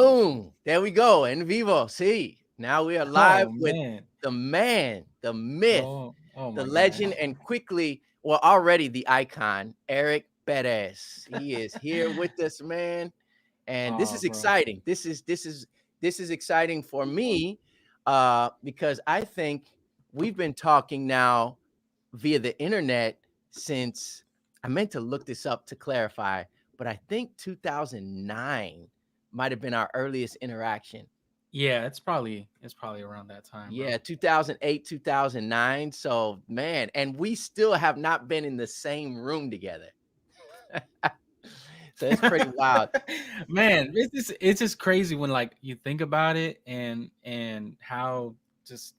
Boom. There we go. En vivo. See, now we are live Oh with man. the man, the myth, Oh the my legend, gosh. and quickly, well, already the icon, Eric Perez. He is here with us, man. And this Oh is bro. exciting. This is exciting for me because I think we've been talking now via the internet since I meant to look this up to clarify, but I think 2009 might have been our earliest interaction. Yeah, it's probably around that time, bro. Yeah, 2008, 2009. So, man, and we still have not been in the same room together. So it's pretty wild. Man, it's just crazy when like you think about it and how just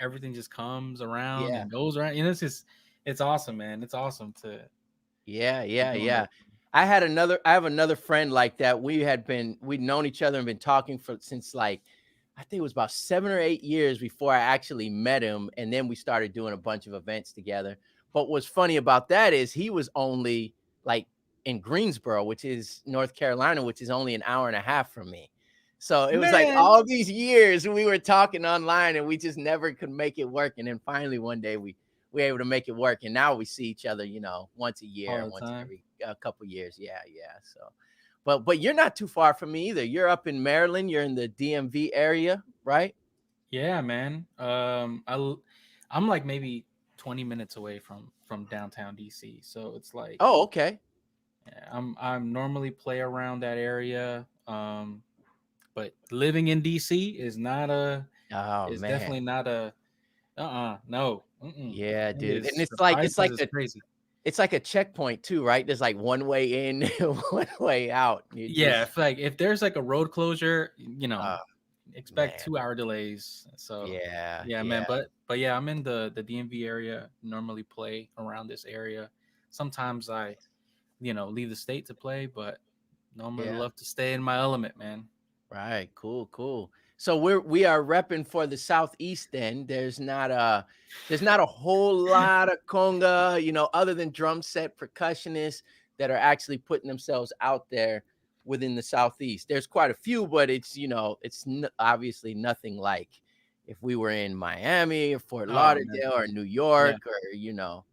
everything just comes around Yeah. and goes around. It's awesome, man. It's awesome to Yeah, be yeah, doing yeah. this. I have another friend like that. We'd known each other and been talking for since like I think it was about 7 or 8 years before I actually met him. And then we started doing a bunch of events together. But what's funny about that is he was only like in Greensboro, which is North Carolina, which is only an hour and a half from me. So it was like Man. all these years we were talking online and we just never could make it work. And then finally one day we were able to make it work. And now we see each other, once a year, All the once time. every a couple years. Yeah, yeah. So, but you're not too far from me either. You're up in Maryland. You're in the DMV area, right? Yeah, man. I'm like maybe 20 minutes away from downtown DC. So it's like, Oh, okay. yeah, I'm normally play around that area. But living in DC Oh is man. definitely not a no. Mm-mm. Yeah, It dude. And is the prices is crazy. it's like a checkpoint too, right? There's like one way in, one way out. You Yeah, just if like if there's like a road closure, oh expect man. 2 hour delays. So Yeah, yeah, man. yeah. But yeah, I'm in the DMV area. Normally play around this area. Sometimes I leave the state to play, but normally Yeah. love to stay in my element, man. Right. Cool. Cool. So we are repping for the southeast. Then there's not a whole lot of conga, other than drum set percussionists that are actually putting themselves out there within the southeast. There's quite a few, but obviously nothing like if we were in Miami or Fort Oh man, Lauderdale or New yeah, York or.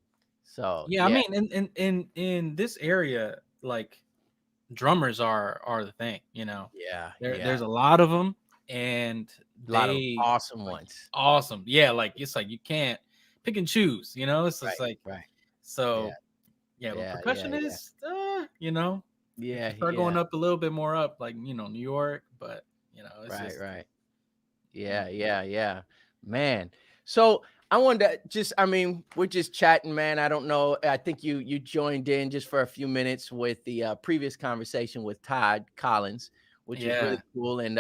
So yeah. I yeah, mean, in this area, like drummers are the thing. yeah, There's yeah. a lot of them, and A lot of they awesome like ones. awesome. Yeah, like it's like you can't pick and choose. It's just Right. like Right. Yeah. so. Yeah, but Yeah. Yeah. Yeah. percussionists, if Yeah. you start Yeah. going up a little bit more up, like New York, but it's Right. just Right. mm, Yeah, yeah, yeah. Man. So I wanted to we're just chatting, man. I don't know. I think you joined in just for a few minutes with the previous conversation with Todd Collins, which was really yeah. cool. And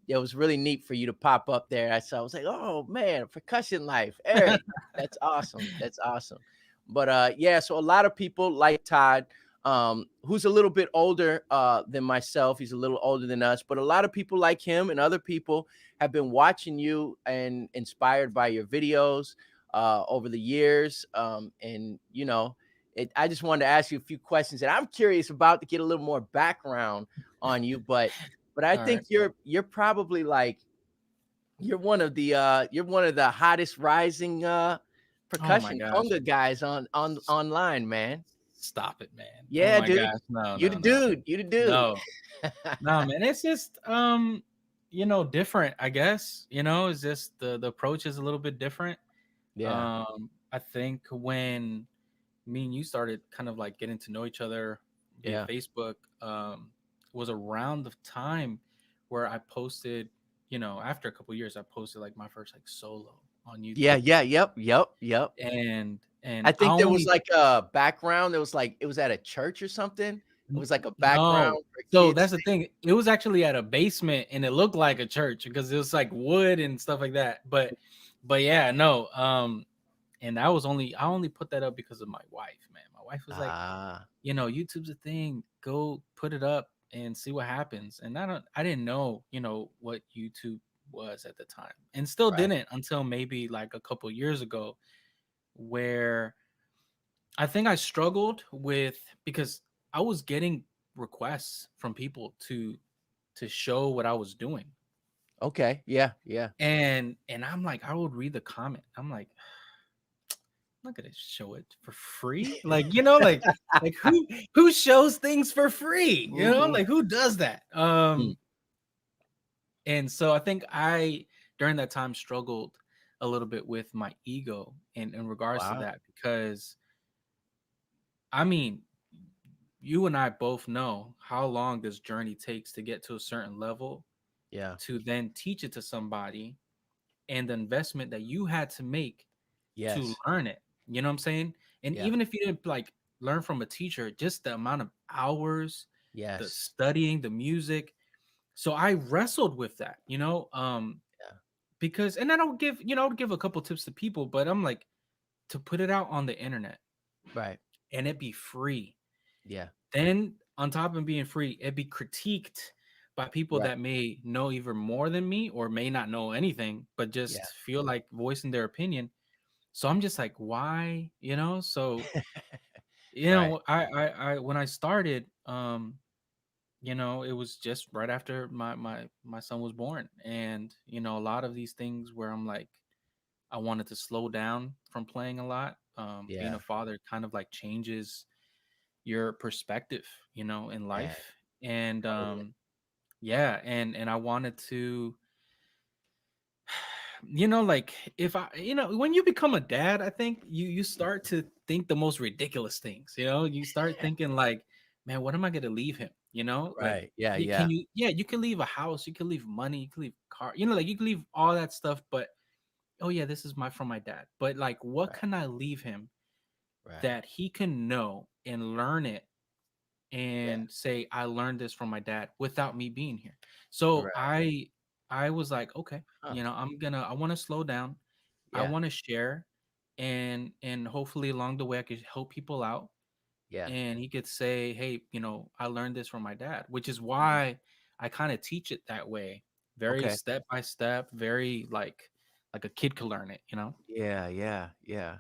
it was really neat for you to pop up there. I was like, oh man, percussion life, Eric. That's awesome. That's awesome. But yeah, so a lot of people like Todd, who's a little bit older than myself. He's a little older than us, but a lot of people like him and other people have been watching you and inspired by your videos over the years. And I just wanted to ask you a few questions that I'm curious about to get a little more background on you. But I All right. think you're probably like you're one of the hottest rising Oh my percussion gosh. conga guys on online, man. Stop it, man. Oh Yeah, my dude. gosh. No, You the no, no. dude. You the dude. No. No, man. It's just different, I guess. It's just the approach is a little bit different. Yeah. I think when me and you started kind of like getting to know each other via Yeah. Facebook, was around the time where I posted, after a couple years, I posted like my first like solo on Yeah, YouTube. yeah, yep, yep, yep. And I I think there was only like a background. There was like it was at a church or something. It was like a no. background for So kids. that's the thing. It was actually at a basement and it looked like a church because it was like wood and stuff like that. But yeah, no. And I only put that up because of my wife, man. My wife was like, Ah, YouTube's a thing. Go put it up and see what happens. And I didn't know, what YouTube was at the time. And still right. didn't until maybe like a couple years ago where I think I struggled with because I was getting requests from people to to show what I was doing. Okay. Yeah. Yeah. And I'm like, I would read the comment. I'm like, I'm not gonna show it for free. Like, like who shows things for free? Hmm. Like who does that? Mm. And so I think I during that time struggled a little bit with my ego in regards to Wow. that because I mean, you and I both know how long this journey takes to get to a certain level Yeah. to then teach it to somebody and the investment that you had to make to Yes. learn it. You know what I'm saying? And Yeah. even if you didn't like learn from a teacher, just the amount of hours, the Yes. studying, the music. So I wrestled with that, Yeah. because and I don't give, I would give a couple tips to people, but I'm like to put it out on the internet Right. and it be free. Yeah. Then on top of being free, it be critiqued by people Right. that may know even more than me or may not know anything, but Yeah. just feel like voicing their opinion. So I'm just like, why? So Right. I when I started, it was just right after my son was born, and a lot of these things where I'm like, I wanted to slow down from playing a lot. Being a Yeah. father kind of like changes your perspective, in Man. life, and Totally. yeah, and I wanted to like if I when you become a dad, I think you start to think the most ridiculous things. You start thinking like, man, what am I gonna leave him? Like, Right. Yeah. can Yeah. you, yeah, you can leave a house, you can leave money, you can leave car, like you can leave all that stuff, but oh yeah, this is my from my dad, but like what Right. can I leave him Right. that he can know and learn it Yeah. and say I learned this from my dad without me being here. So Right. I was like, okay, Huh. I want to slow down. I Yeah. want to share, and hopefully along the way I could help people out, Yeah. and he could say, hey, I learned this from my dad, which is Mhm. why I kind of teach it that way, very Okay. step by step, very like a kid could learn it. Yeah. Yeah. Yeah.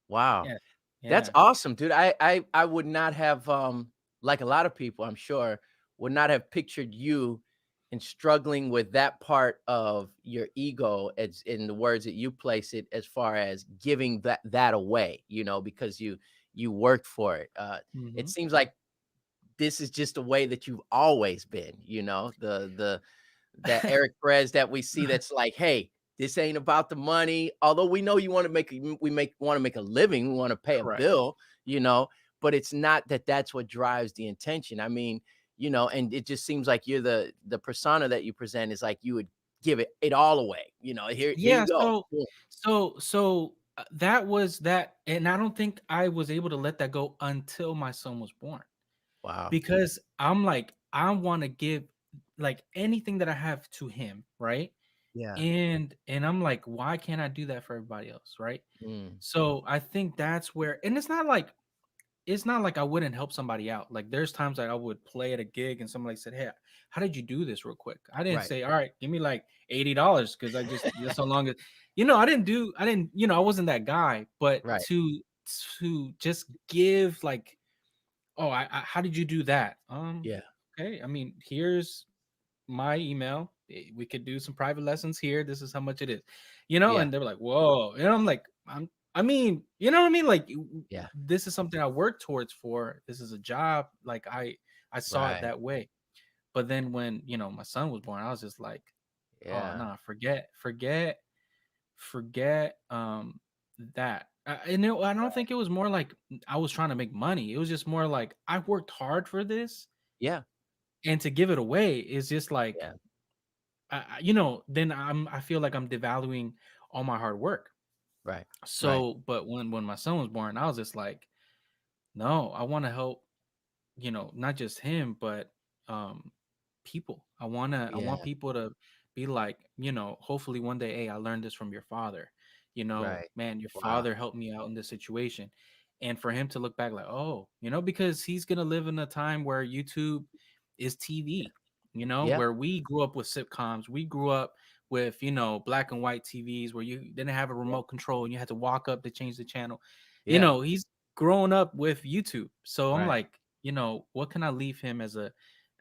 Wow. Yeah. That's Yeah. awesome, dude. I would not have like a lot of people, I'm sure, would not have pictured you in struggling with that part of your ego as in the words that you place it as far as giving that away, because you worked for it. It Hmm. seems like this is just a way that you've always been, the that Eric Perez that we see that's like, "Hey, this ain't about the money." Although we know you wanna make a we make wanna make a living, we wanna pay a Correct. bill, you know, but it's not that that's what drives the intention. I mean, and it just seems like you're the persona that you present is like you would give it all away, "Here Yeah, you go." so Boom. that was that, and I don't think I was able to let that go until my son was born, Wow. because I'm like, I want to give like anything that I have to him, right? Yeah. And I'm like, why can't I do that for everybody else, right? Mm. So I think that's where, and it's not like I wouldn't help somebody out. Like there's times that I would play at a gig and somebody said, "Hey, how did you do this real quick?" I didn't Right. say, "All right, give me like $80 because I just that's so long as I didn't, I wasn't that guy, but Right. to just give like, oh, how did you do that? Yeah. Okay, I mean, here's my email. We could do some private lessons here. This is how much it is, Yeah. and they were like, whoa, I'm like, I mean, you know what I mean? Like, Yeah. this is something I work towards for. This is a job. Like, I saw it Right. that way. But then when my son was born, I was just like, oh Yeah. no, forget that. And I don't think it was more like I was trying to make money. It was just more like I worked hard for this, Yeah. and to give it away is just like Yeah. then I feel like I'm devaluing all my hard work. Right. Right. So, but when my son was born, I was just like, no, I want to help, not just him, but um people. I Yeah. want people to be like, hopefully one day, hey, I learned this from your father. Right. Man, your Wow. father helped me out in this situation. And for him to look back like, oh, because he's gonna live in a time where YouTube is TV, Yeah. where we grew up with sitcoms, we grew up with, black and white TVs where you didn't have a Yeah. remote control and you had to walk up to change the channel. Yeah. He's growing up with YouTube. So I'm Right. like, what can I leave him as a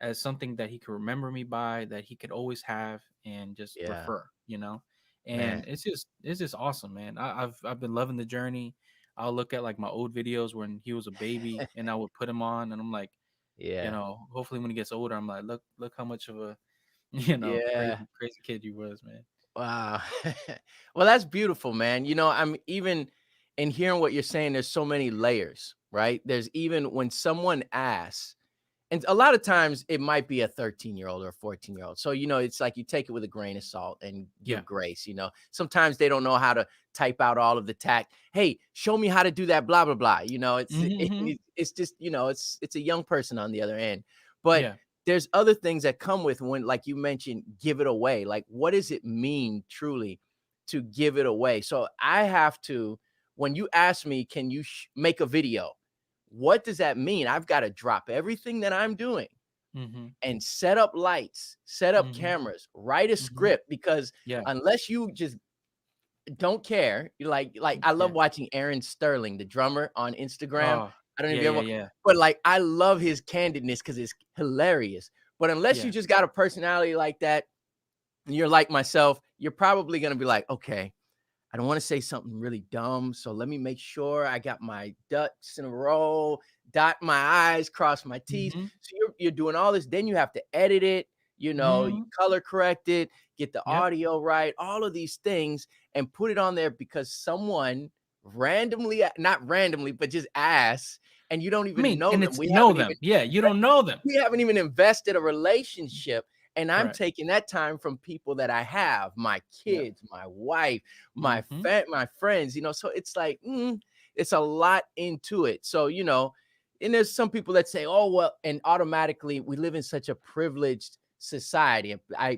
as something that he could remember me by, that he could always have and just Yeah, refer, you know. man. And it's just awesome, man. I've been loving the journey. I'll look at like my old videos when he was a baby, and I would put him on, and I'm like, you Yeah, know, hopefully when he gets older, I'm like, look how much of a yeah. crazy kid you was, man. Wow. Well, that's beautiful, man. I'm even in hearing what you're saying, there's so many layers, right? There's even when someone asks, and a lot of times it might be a 13-year-old or a 14-year-old. So, it's like you take it with a grain of salt and Yeah. give grace. Sometimes they don't know how to type out all of the tact. Hey, show me how to do that, blah, blah, blah. Mm-hmm. It's just, it's a young person on the other end. But Yeah. there's other things that come with when, like you mentioned, give it away. Like, what does it mean truly to give it away? So I have to, when you ask me, can you make a video? What does that mean? I've got to drop everything that I'm doing Mm-hmm. and set up lights, set up Mm-hmm. cameras, write a Mm-hmm. script, because Yeah. unless you just don't care, you like I love Yeah. watching Aaron Sterling, the drummer, on Instagram. Oh, I don't know yeah, if you yeah, ever, yeah. but like I love his candidness because it's hilarious. But unless you Yeah. just got a personality like that, and you're like myself, you're probably gonna be like, okay, I don't want to say something really dumb. So let me make sure I got my ducks in a row, dot my I's, cross my T's. Mm-hmm. So you're doing all this. Then you have to edit it, you Mm-hmm. color correct it, get the Yep. audio right, all of these things, and put it on there because someone randomly, not randomly, but just asks, and you don't I even mean, know and them. it's know them. Yeah, you don't know them. We haven't even invested a relationship, and I'm Correct. taking that time from people that I have, my Yep. kids, my wife, Mm-hmm. my friends, so it's like, it's a lot into it. So, and there's some people that say, oh, well, and automatically we live in such a privileged society.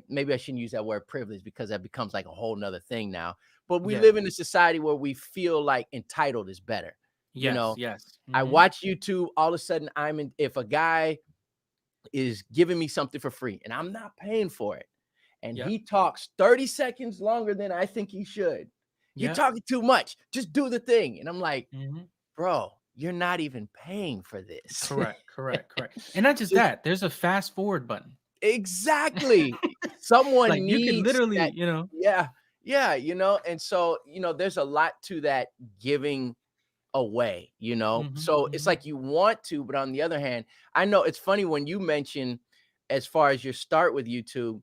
Maybe I shouldn't use that word privilege because that becomes like a whole nother thing now. But we Yeah. live in a society where we feel like entitled is better. You Yes. know, Yes. I Mm-hmm. watch YouTube, all of a sudden if a guy is giving me something for free and I'm not paying for it, and Yep. he talks 30 seconds longer than I think he should. You're Yep. talking too much. Just do the thing. And I'm like, Mm-hmm. bro, you're not even paying for this. Correct. Correct. Correct. And not just Just that. There's a fast forward button. exactly. Someone Like you could needs literally, that. Yeah. Yeah. And so, there's a lot to that giving away, Mm-hmm. so it's Mm-hmm. like you want to, but on the other hand, I know it's funny when you mention as far as your start with YouTube.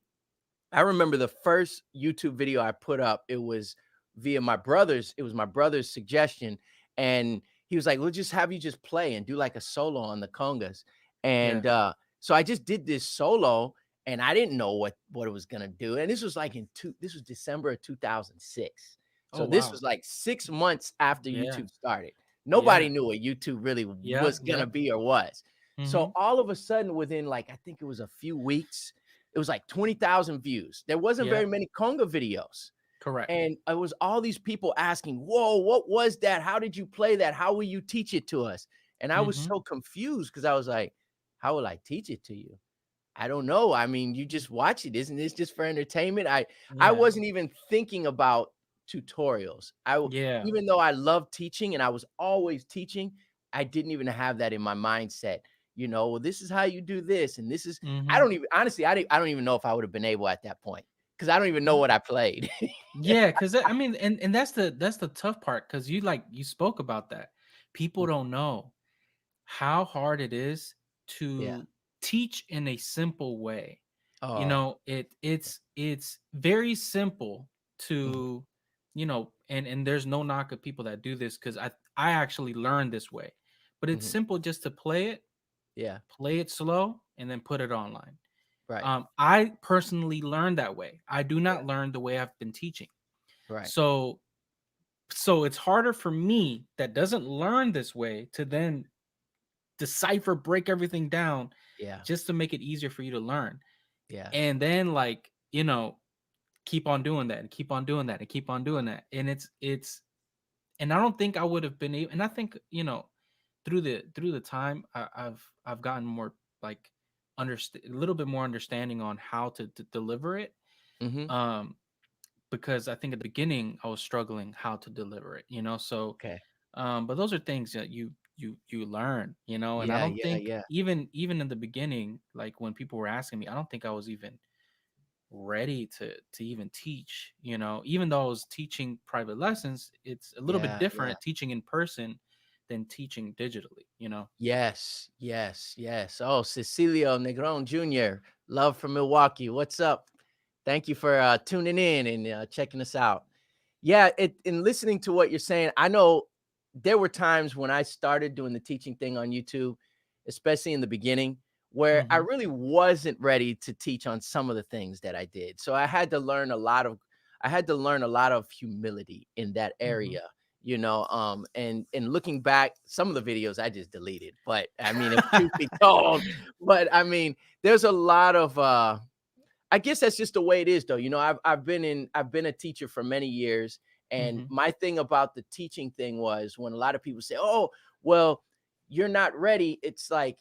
I remember the first YouTube video I put up, it was my brother's suggestion. And he was like, we'll just have you just play and do like a solo on the congas. Yeah. And so I just did this solo, and I didn't know what it was gonna do. And this was like this was December of 2006. Oh So this wow. was like 6 months after Yeah. YouTube started. Yeah. Nobody knew what YouTube really Yeah. was gonna Yep. be or was. Mm-hmm. So all of a sudden, within like I think it was a few weeks, it was like 20,000 views. There wasn't very Yep. many conga videos. Correct. And it was all these people asking, whoa, what was that? How did you play that? How will you teach it to us? And I was Mm-hmm. so confused because I was like, how will I teach it to you? I don't know. I mean, you just watch it. Isn't this just for entertainment? I Yeah. wasn't even thinking about tutorials. Yeah. Even though I love teaching and I was always teaching, I didn't even have that in my mindset. Well, this is how you do this, and this is. I Mm-hmm. don't even honestly. I don't even know if I would have been able at that point because I don't even know what I played. Yeah, because I mean, and that's the tough part because you spoke about that. People don't know how hard it is Yeah. to teach in a simple way. Oh. It's very simple Mhm, to, and there's no knock of people that do this because I actually learned this way, but it's mhm. simple just to Yeah. play it slow, and then put it online. Right. I personally learned that way. I do Yeah. not learn the way I've been teaching. Right. So it's harder for me that doesn't learn this way to then decipher, break everything down Yeah. just to make it easier for you to learn. Yeah. And then like, keep on doing that and keep on doing that and keep on doing that. And it's and I don't think I would have been able, and I think, through the time I've gotten more like understand a little bit more understanding on how to deliver it. Mhm. Um because I think at the beginning I was struggling how to deliver it. So Okay. but those are things that you learn, you know. And I Yeah, don't yeah, think yeah. even in the beginning, like when people were asking me, I don't think I was even ready to even teach, you know. Even though I was teaching private lessons, it's a little bit Yeah, yeah. different teaching in person than teaching digitally, you know. Yes, yes, yes. Oh, Cecilio Negron Jr., love from Milwaukee. What's up? Thank you for tuning in and checking us out. Yeah, in listening to what you're saying, I know there were times when I started doing the teaching thing on YouTube, especially in the beginning, where I Mm-hmm. really wasn't ready to teach on some of the things that I did. So I had to learn a lot of humility in that Mm-hmm. area, and looking back, some of the videos I just deleted. But I mean, if truth be told, but I mean, there's a lot of I guess that's just the way it is, though. I've been a teacher for many years, and Mm-hmm. my thing about the teaching thing was when a lot of people say, "Oh, well, you're not ready." It's like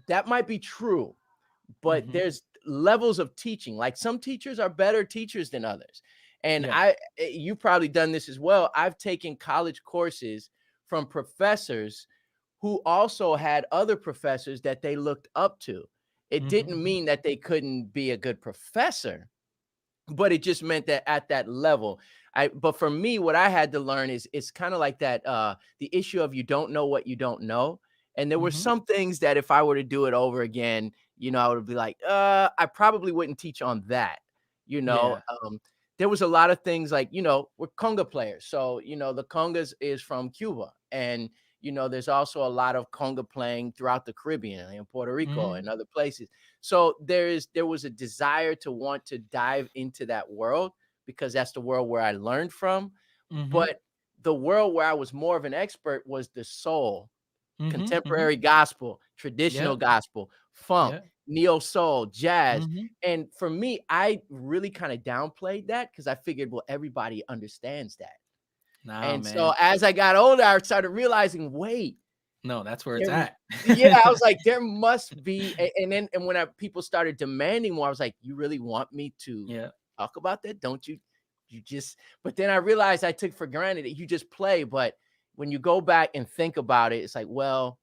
that might be true, but Mm-hmm. there's levels of teaching. Like some teachers are better teachers than others. And Yeah. you probably done this as well. I've taken college courses from professors who also had other professors that they looked up to. It Mm-hmm. didn't mean that they couldn't be a good professor, but it just meant that at that level. But for me, what I had to learn is it's kind of like that the issue of you don't know what you don't know. And there were Mm-hmm. some things that if I were to do it over again, I would be like, I probably wouldn't teach on that. You know, Yeah. um, there was a lot of things like, we're conga players. So, the congas is from Cuba. And, there's also a lot of conga playing throughout the Caribbean and Puerto Rico Mm-hmm. and other places. So there was a desire to want to dive into that world because that's the world where I learned from. Mm-hmm. But the world where I was more of an expert was the soul, Mm-hmm. Mm-hmm. contemporary gospel, traditional Yep. gospel, funk, Yep. neo soul, jazz. Mm-hmm. And for me, I really kind of downplayed that because I figured, well, everybody understands that. Nah, And so man. as I got older, I started realizing, wait, No, that's where it's there at. yeah, I was like, there must be and when people started demanding more, I was like, you really want me to Yeah. talk about that? Don't you just but then I realized I took for granted that you just play, but when you go back and think about it, it's like, well,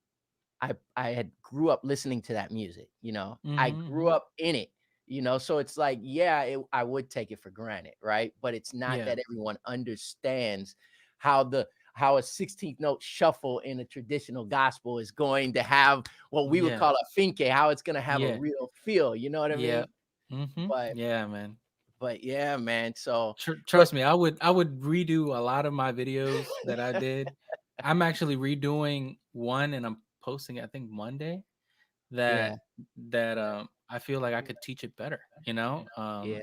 I had grew up listening to that music, I Mm-hmm. grew Mm-hmm. up in it, so it's like, yeah, I would take it for granted, right? But it's not Yeah. that everyone understands how how a 16th note shuffle in a traditional gospel is going to have what we would Yeah. call a finke, how it's going to have a Yeah. real feel, you know what I Yeah. mean? Mm-hmm. But Yeah, man. yeah, man. So, but Trust me, I would redo a lot of my videos that I did. I'm actually redoing one and I'm posting it, I think Monday, yeah, that I feel like I could teach it better, you know? yeah.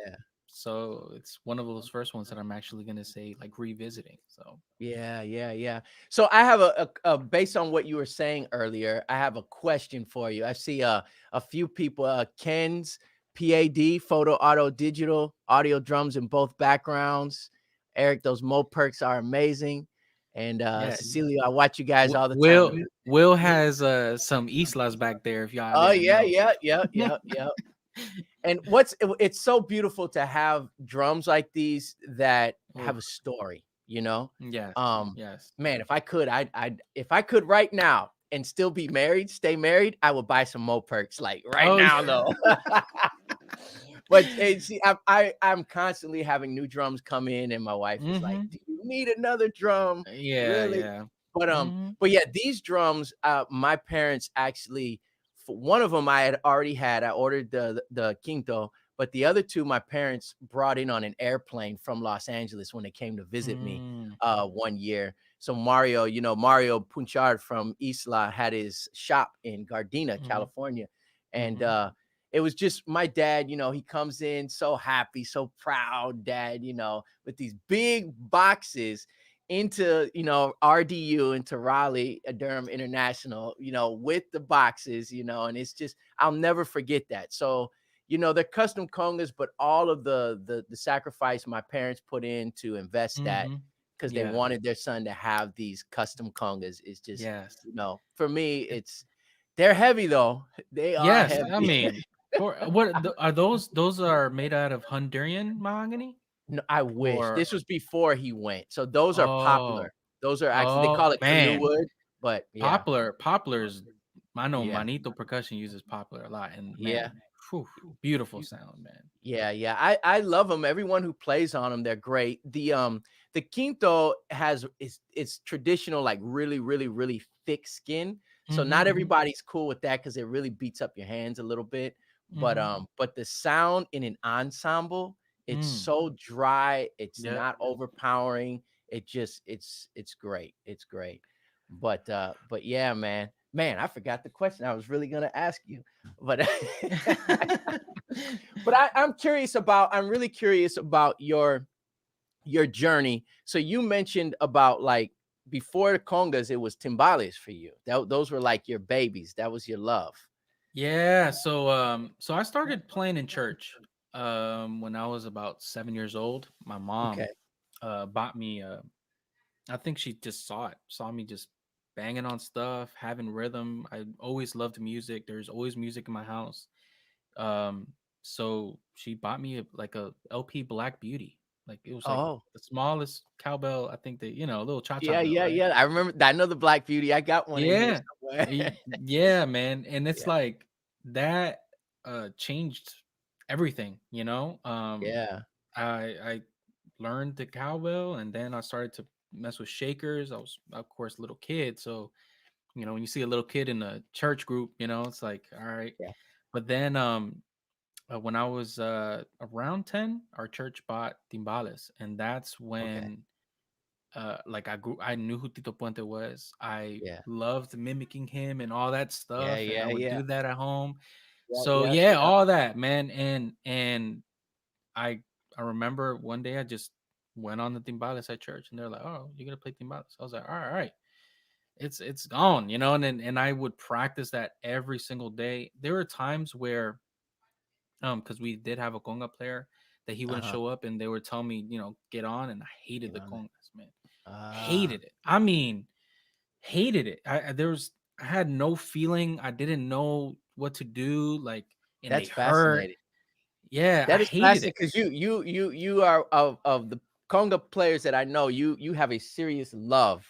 So it's one of those first ones that I'm actually gonna say like revisiting. So Yeah, yeah, yeah. So I have based on what you were saying earlier, I have a question for you. I see a few people, Ken's PAD, photo auto digital, audio drums in both backgrounds. Eric, those Mo perks are amazing. And yeah, Cecilia, I watch you guys all the time. Will has some Islas back there if y'all Oh didn't yeah, know. yeah, yeah, yeah, yeah. And it's so beautiful to have drums like these that have a Oof. story, Yes, Um, yes. man, if I could, if I could right now and still be married, stay married, I would buy some Mo perks like right Oh now yeah. though. But see, I'm constantly having new drums come in, and my wife is like, Mm-hmm. "Do you need another drum? Yeah, Really?" yeah. But Mm-hmm. yeah, these drums, my parents actually, for one of them I had already had. I ordered the quinto, but the other two my parents brought in on an airplane from Los Angeles when they came to visit me Mm, one year. So Mario, Mario Punchard from Isla had his shop in Gardena, mm-hmm. California, and Mm-hmm. it was just my dad, he comes in so happy, so proud, dad, with these big boxes into, RDU, into Raleigh, Durham International, with the boxes, and it's just, I'll never forget that. So, they're custom congas, but all of the sacrifice my parents put in to invest that Mm-hmm. because they Yeah. wanted their son to have these custom congas is just, Yes. for me, they're heavy though. They are Yes, I heavy. mean, for are those? Those are made out of Hungarian mahogany, No, I wish. or This was before he went. So those are oh, popular. Those are actually they oh call it canoe man, wood. But yeah, Poplars. I know yeah, Manito Percussion uses poplar a lot, and yeah. man, whew, beautiful sound, man. Yeah, yeah. I love them. Everyone who plays on them, they're great. The quinto has it's traditional, like really, really, really thick skin. So Mm-hmm, not everybody's cool with that because it really beats up your hands a little bit. mm-hmm. But the sound in an ensemble, it's Mm. so dry, it's Yep. not overpowering. It just it's great. It's great. But yeah, man. Man, I forgot the question I was really gonna ask you. But but I'm really curious about your journey. So you mentioned about like before the congas, it was timbales for you. Those were like your babies. That was your love. Yeah, so I started playing in church when I was about 7 years old. My Okay. mom bought me I think she just saw me just banging on stuff, having rhythm. I always loved music. There's always music in my house. Um, so she bought me like a LP Black Beauty. Like it was like Oh, the smallest cowbell, I think that, a little cha-cha yeah, bell, yeah, right? yeah. I remember. I know the Black Beauty. I got one in here Yeah. somewhere. Yeah, man. And it's Yeah, like that changed everything, you know? yeah, I learned the cowbell, and then I started to mess with shakers. I was of course a little kid, so when you see a little kid in a church group, it's like, all right. yeah. But then when I was around 10, our church bought timbales, and that's Okay. when like I knew who Tito Puente was. I Yeah, loved mimicking him and all that yeah, stuff, and I yeah, would yeah, do that at home. yeah, So yeah, yeah, yeah. all that, man. And I I remember one day I just went on the timbales at church, and they're like, "Oh, you're gonna play timbales?" I was like, "All right." It's gone, and I would practice that every single day. There were times where because we did have a conga player that he Uh wouldn't huh. show up, and they would tell me, get on, and I hated Get the on it. congas, man. Ah, Hated it. I mean, hated it. I had no feeling. I didn't know what to do, like, and they that's hurt. fascinating. Yeah, I That is hated fascinating it. because you are of the conga players that I know. You have a serious love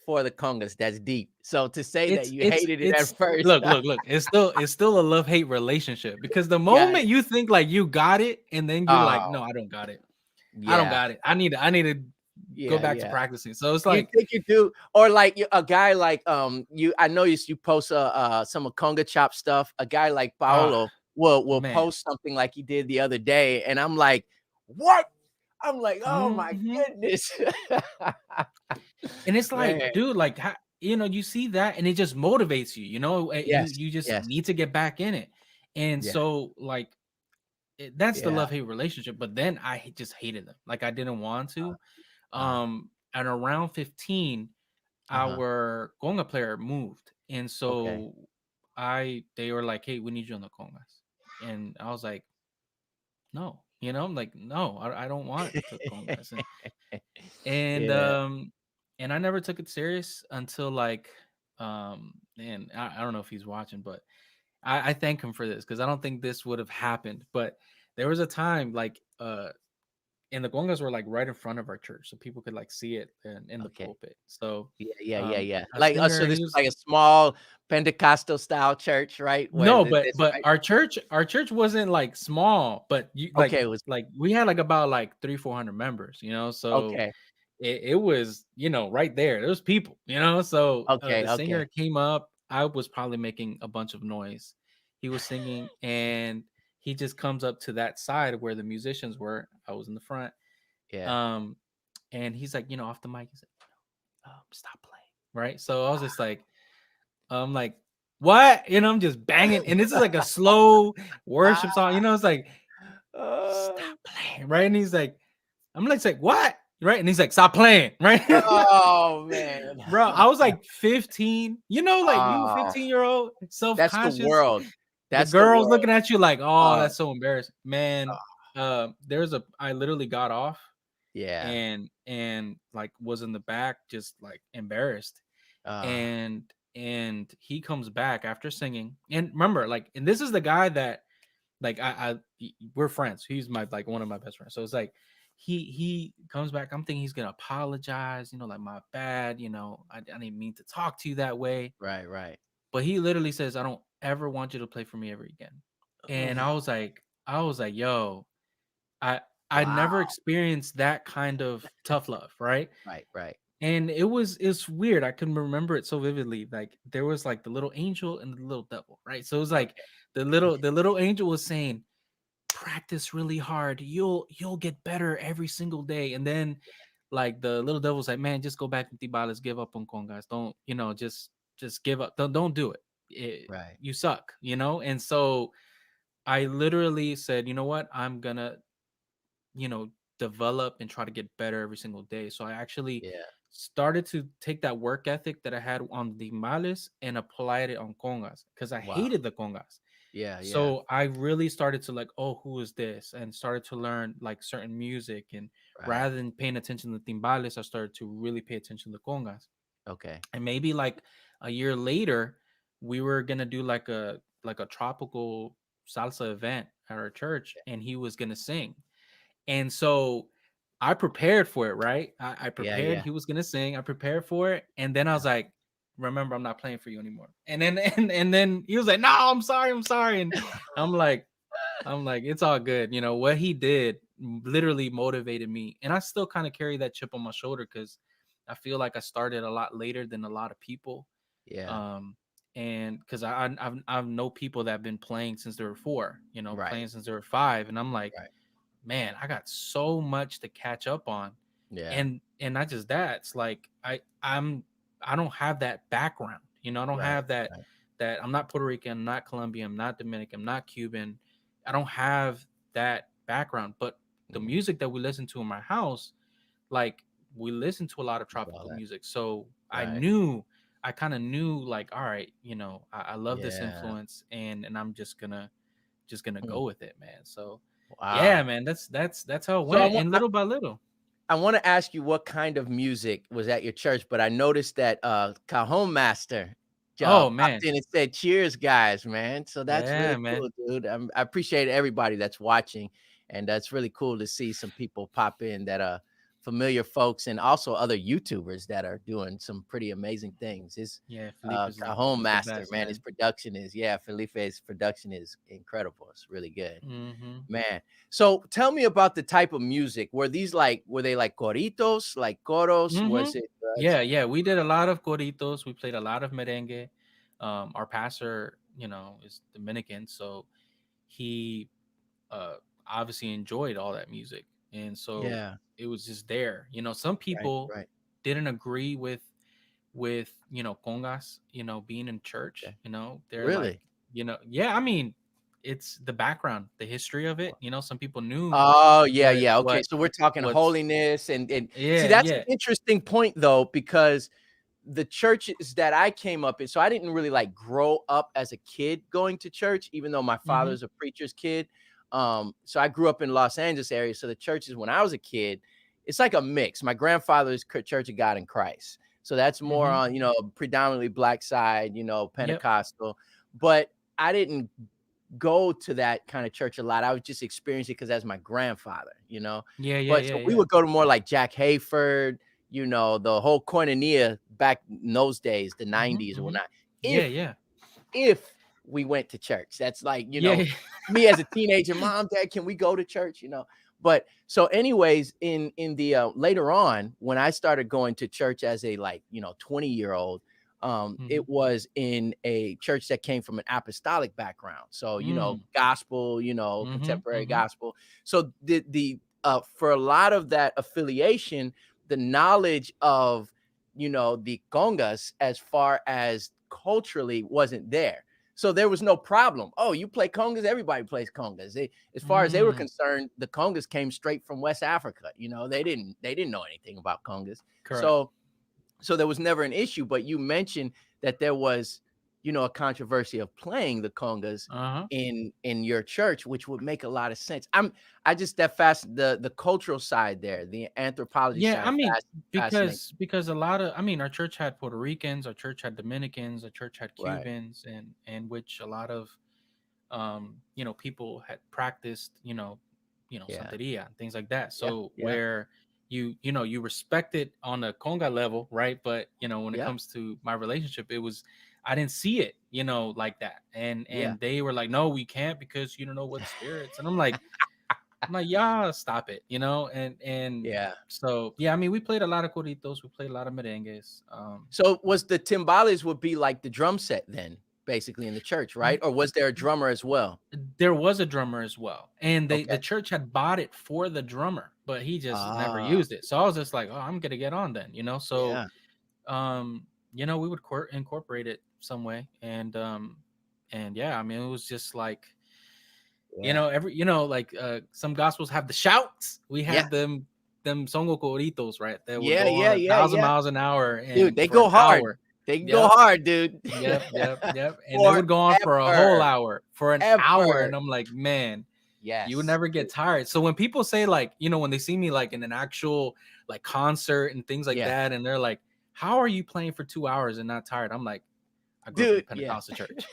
for the congas. That's deep. So to say that It's you it's hated it it's at first, look. It's still a love-hate relationship, because the yeah. moment you think like you got it, and then you're like, Oh, no, I don't got it. I don't yeah, got it. I need to go yeah, back to yeah. practicing. So it's You like, think you do, or like a guy like you. I know you post some of conga chop stuff. A guy like ah, Paolo will man. post something like he did the other day, and I'm like, what? I'm like, oh my Mhm. goodness, And it's like, man. dude, like, you see that, and it just motivates you. You Yes, you just yes, need to get back in it. And yeah, so, like, that's the yeah, love hate relationship. But then just hated them. Like, I didn't want to. uh, At around 15, uh-huh. our conga player moved, and Okay. so they were like, "Hey, we need you on the congas," and I was like, "No," I'm like, "No, I don't want the congas," and Yeah. I never took it serious until, like, and I don't know if he's watching, but I thank him for this, because I don't think this would have happened. But there was a time, like, and the congas were like right in front of our church, so people could like see it in the Okay. pulpit. So Yeah, yeah, yeah, yeah. a Like, so singer, this he is was like a small Pentecostal style church, right? Where no, but this, right? our church wasn't like small, but you Okay, it was like we had like about like 300-400 members, so okay, it was, right there. There was people, so okay, the okay. singer came up. I was probably making a bunch of noise. He was singing, and he just comes up to that side where the musicians were. I was in the front. Yeah. Um, and he's like, off the mic, he's like, stop playing. Right. So I was just like, I'm like, what? I'm just banging. And this is like a slow worship Ah, song. It's like, uh, stop playing. Right. And he's like, I'm like, say, what? Right. And he's like, stop playing. Right. oh man. Bro, I was like 15, like you Oh, 15-year-old, that's the self-conscious. world. The That's the girls world. looking at you like, oh, Oh, that's so embarrassing. Man, I literally got off, yeah. and like was in the back just like embarrassed. Uh, And he comes back after singing. And remember, like, and this is the guy that, like, we're friends. He's my, like, one of my best friends. So it's like he comes back. I'm thinking he's gonna apologize, like my bad, I didn't mean to talk to you that way. Right, right. But he literally says, I don't ever want you to play for me ever again. And Oh, I was like, yo, I I never wow. experienced that kind of tough love, right? Right, right. And it's weird. I can remember it so vividly. Like there was like the little angel and the little devil, right? So it was like Okay. the little angel was saying, practice really hard. You'll get better every single day. And then like the little devil's like, man, just go back to Tibales, give up on congas. Don't, just give up. Don't do it. Right. You suck, And so I literally said, you know what? I'm gonna, you know, develop and try to get better every single day. So I actually Yeah. started to take that work ethic that I had on the males and applied it on congas because I Wow. hated the congas. Yeah, yeah. So I really started to like, oh, who is this? And started to learn like certain music. And Right. rather than paying attention to timbales, I started to really pay attention to congas. Okay. And maybe like a year later, we were gonna do like a tropical salsa event at our church, and he was gonna sing. And so I prepared for it, right? I Yeah, prepared. yeah. He was gonna sing. I prepared for it, and then I was like, "Remember, I'm not playing for you anymore." And then and then he was like, "No, I'm sorry." And I'm like, it's all good. What he did literally motivated me, and I still kind of carry that chip on my shoulder because I feel like I started a lot later than a lot of people. Yeah. Um, and because I've know people that have been playing since they were 4, Right. playing since they were 5, and I'm like, Right. man, I got so much to catch up on. Yeah. And not just that, it's like I don't have that background. I don't Right. have that Right. I'm not Puerto Rican, I'm not Colombian, I'm not Dominican, I'm not Cuban. I don't have that background. But the Mhm. music that we listen to in my house, like we listen to a lot of It's all tropical that. music. So Right. I kind of knew like, all right, I love this Yeah. influence, and I'm just gonna Hmm. go with it, man. So yeah, Wow. man, that's how it So I went, want and little by little. I want to ask you what kind of music was at your church, but I noticed that Cajon Master Oh popped man, in and said, "Cheers, guys, man." So that's yeah, really man. cool, dude. I appreciate everybody that's watching, and that's really cool to see some people pop in that are familiar folks, and also other YouTubers that are doing some pretty amazing things. His Yeah, Felipe Cajon is the Master, best, man, his man. production is Felipe's production is incredible. It's really good. Hmm. Man, so tell me about the type of music. Were they like coritos, like coros? Hmm. Was it Yeah, we did a lot of corritos. We played a lot of merengue. Our pastor, is Dominican, so he uh obviously enjoyed all that music, and so yeah, it was just there. Some right, people right. didn't agree with congas, being in church. Okay. They're like, Really? yeah, I mean, it's the background, the history of it. Some people knew Oh, yeah, what yeah. Okay, what so we're talking what's holiness and see, yeah, that's an yeah. interesting point though, because the churches that I came up in, so I didn't really like grow up as a kid going to church, even though my Mm-hmm, father's a preacher's kid. So I grew up in Los Angeles area. So the churches when I was a kid, it's like a mix. My grandfather's Church of God in Christ. So that's more mm-hmm. on, predominantly black side, Yep. Pentecostal. But I didn't go to that kind of church a lot. I was just experiencing it because that's my grandfather. Yeah, yeah, But yeah, so we yeah. would go to more like Jack Hayford, the whole koinonia back in those days, the Mm-hmm, 90s or mm-hmm. whatnot. Yeah, If yeah. if we went to church, that's like, Yeah. me as a teenager, mom, dad, can we go to church? But so anyways, in the later on, when I started going to church as a like, 20-year-old, Mm-hmm. it was in a church that came from an apostolic background. So, Mm. gospel, Mm-hmm, contemporary mm-hmm. gospel. So the for a lot of that affiliation, the knowledge of, the congas as far as culturally wasn't there. So there was no problem. Oh, you play congas? Everybody plays congas. As far as they were Mm. concerned, the congas came straight from West Africa. They didn't know anything about congas. Correct. So there was never an issue. But you mentioned that there was, a controversy of playing the congas Uh-huh. in your church, which would make a lot of sense. I just that fast the cultural side there, the anthropology Yeah, I side mean, fascinates. because a lot of, I mean, our church had Puerto Ricans, our church had Dominicans, our church had Right. Cubans, and which a lot of people had practiced, Yeah. santeria and things like that. Yeah. So Yeah. where you respect it on a conga level, right? But when it Yeah. comes to my relationship, it was I didn't see it, like that. And Yeah. they were like, no, we can't because you don't know what spirits. And I'm like, yeah, stop it, and Yeah. so yeah, I mean, we played a lot of corridos, we played a lot of merengues. So was the timbales would be like the drum set then, basically in the church, right? Or was there a drummer as well? There was a drummer as well, and the Okay. church had bought it for the drummer, but he just never Ah, used it. So I was just like, oh, I'm gonna get on then, so yeah. we would incorporate it some way, and yeah, I mean, it was just like, Yeah. every like some gospels have the shouts. We Yeah. had them songo coritos, right, that would Yeah. go on Yeah. a Yeah. thousand Yeah. miles an hour Dude, and they for an go hard. hour. They can go Yep. hard, dude. Yep. And they would go on for a whole Forever. hour, for an hour, Ever. and I'm like, man, you would Yes. never get tired. So when people say, like, when they see me like in an actual like concert and things like Yeah. that, and they're like, how are you playing for 2 hours and not tired? I'm like, I grew up in a Dude, yeah. Pentecostal church.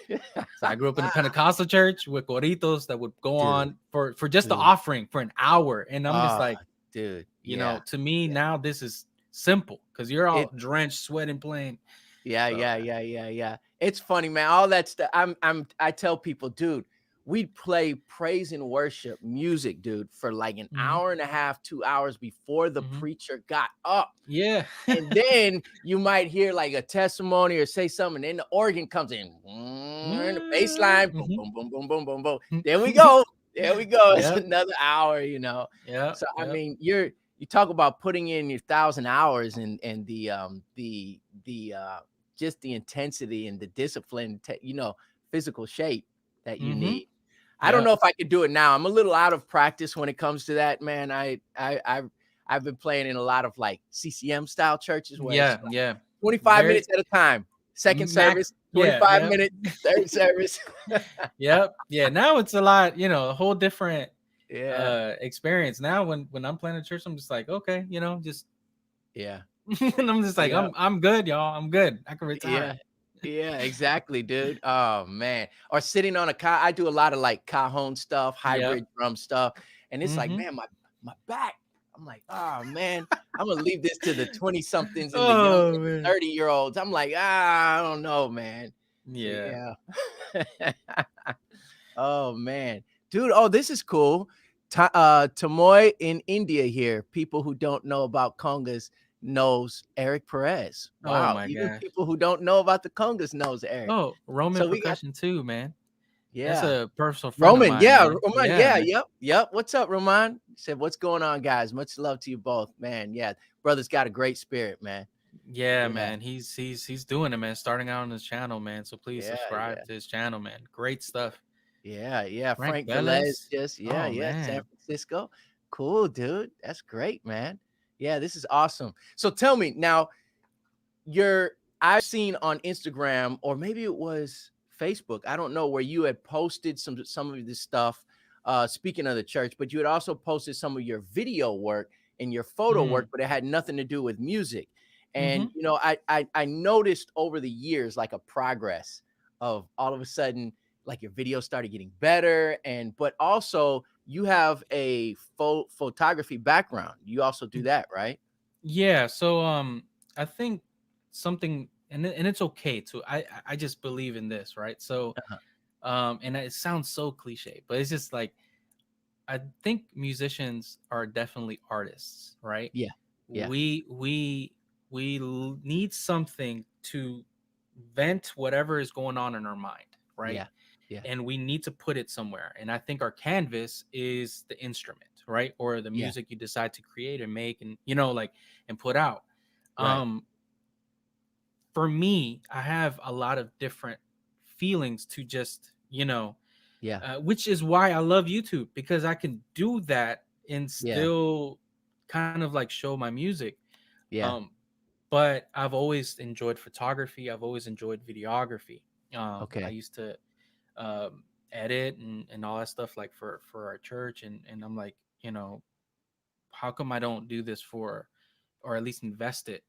So I grew up in a Pentecostal church with corritos that would go Dude, on for just the dude. offering for an hour. And I'm just Ah, like, dude. Yeah. to me Yeah. now this is simple because you're It all drenched, sweating, playing. Yeah, So yeah, yeah, yeah, yeah. It's funny, man. All that stuff. I tell people, dude, we'd play praise and worship music, dude, for like an mhm, hour and a half, 2 hours before the mhm. preacher got up. Yeah. And then you might hear like a testimony or say something, and then the organ comes in, the bass line, boom, Mhm. boom, boom, boom, boom, boom, boom. There we go. There we go. It's Yep. another hour. Yep. So I Yep. mean, you talk about putting in your 1,000 hours and the just the intensity and the discipline, physical shape that you Mhm. need. I don't know Yep. if I could do it now. I'm a little out of practice when it comes to that, man. I've been playing in a lot of like CCM style churches where it's Yeah. Yeah. 25 Very minutes at a time. Second max. service, Yeah. 25 Yep. minutes, third service. Yep. Yeah. Now it's a lot, a whole different Yeah. experience. Now when I'm playing at church, I'm just like, okay, just Yeah. and I'm just like, Yeah. I'm good, y'all. I'm good. I can retire. Yeah. Yeah, exactly, dude. Oh man. Or sitting on a car. I do a lot of like cajon stuff, Yep. hybrid drum stuff. And it's like, Mm-hmm. man, my back. I'm like, oh man, I'm gonna leave this to the 20 somethings and the young Oh and the man. 30-year-olds. I'm like, I don't know, man. Yeah. Yeah. Oh man. Dude, oh, this is cool. Tamoy in India here. People who don't know about congas knows Eric Perez. Oh Wow. my Even gosh. people who don't know about the congas knows Eric. Oh, Roman So we got percussion too, man. That's yeah. a personal friend of Roman. mine, Yeah, man. Roman. Yeah, Yeah, man. yep. Yep. What's up, Roman? Said, what's going on, guys? Much love to you both, man. Yeah. Brother's got a great spirit, man. Yeah, Yeah. man. He's doing it, man. Starting out on his channel, man. So please Yeah. subscribe Yeah. to his channel, man. Great stuff. Yeah. Yeah. Frank Frank Velez, Velez. just yeah, Oh yeah. San man. Francisco. Cool, dude. That's great, man. Yeah, this is awesome. So tell me now, you're I've seen on Instagram, or maybe it was Facebook, I don't know, where you had posted some of this stuff, speaking of the church, but you had also posted some of your video work and your photo work, Mm, but it had nothing to do with music. And mm-hmm. I noticed over the years like a progress of all of a sudden, like your videos started getting better, and but also you have a photography background. You also do that, right? Yeah. So I think something, and it's okay to I just believe in this, right? So Uh-huh. and it sounds so cliche, but it's just like I think musicians are definitely artists, right? Yeah. Yeah. We need something to vent whatever is going on in our mind, right? Yeah. Yeah. And we need to put it somewhere. And I think our canvas is the instrument, right? Or the Yeah. music you decide to create and make and like and put out. Right. Um for me, I have a lot of different feelings to just, Yeah. which is why I love YouTube because I can do that and Yeah. still kind of like show my music. Yeah. Um, but I've always enjoyed photography. I've always enjoyed videography. I Okay. used to edit and all that stuff like for our church, and I'm like, how come I don't do this for, or at least invest it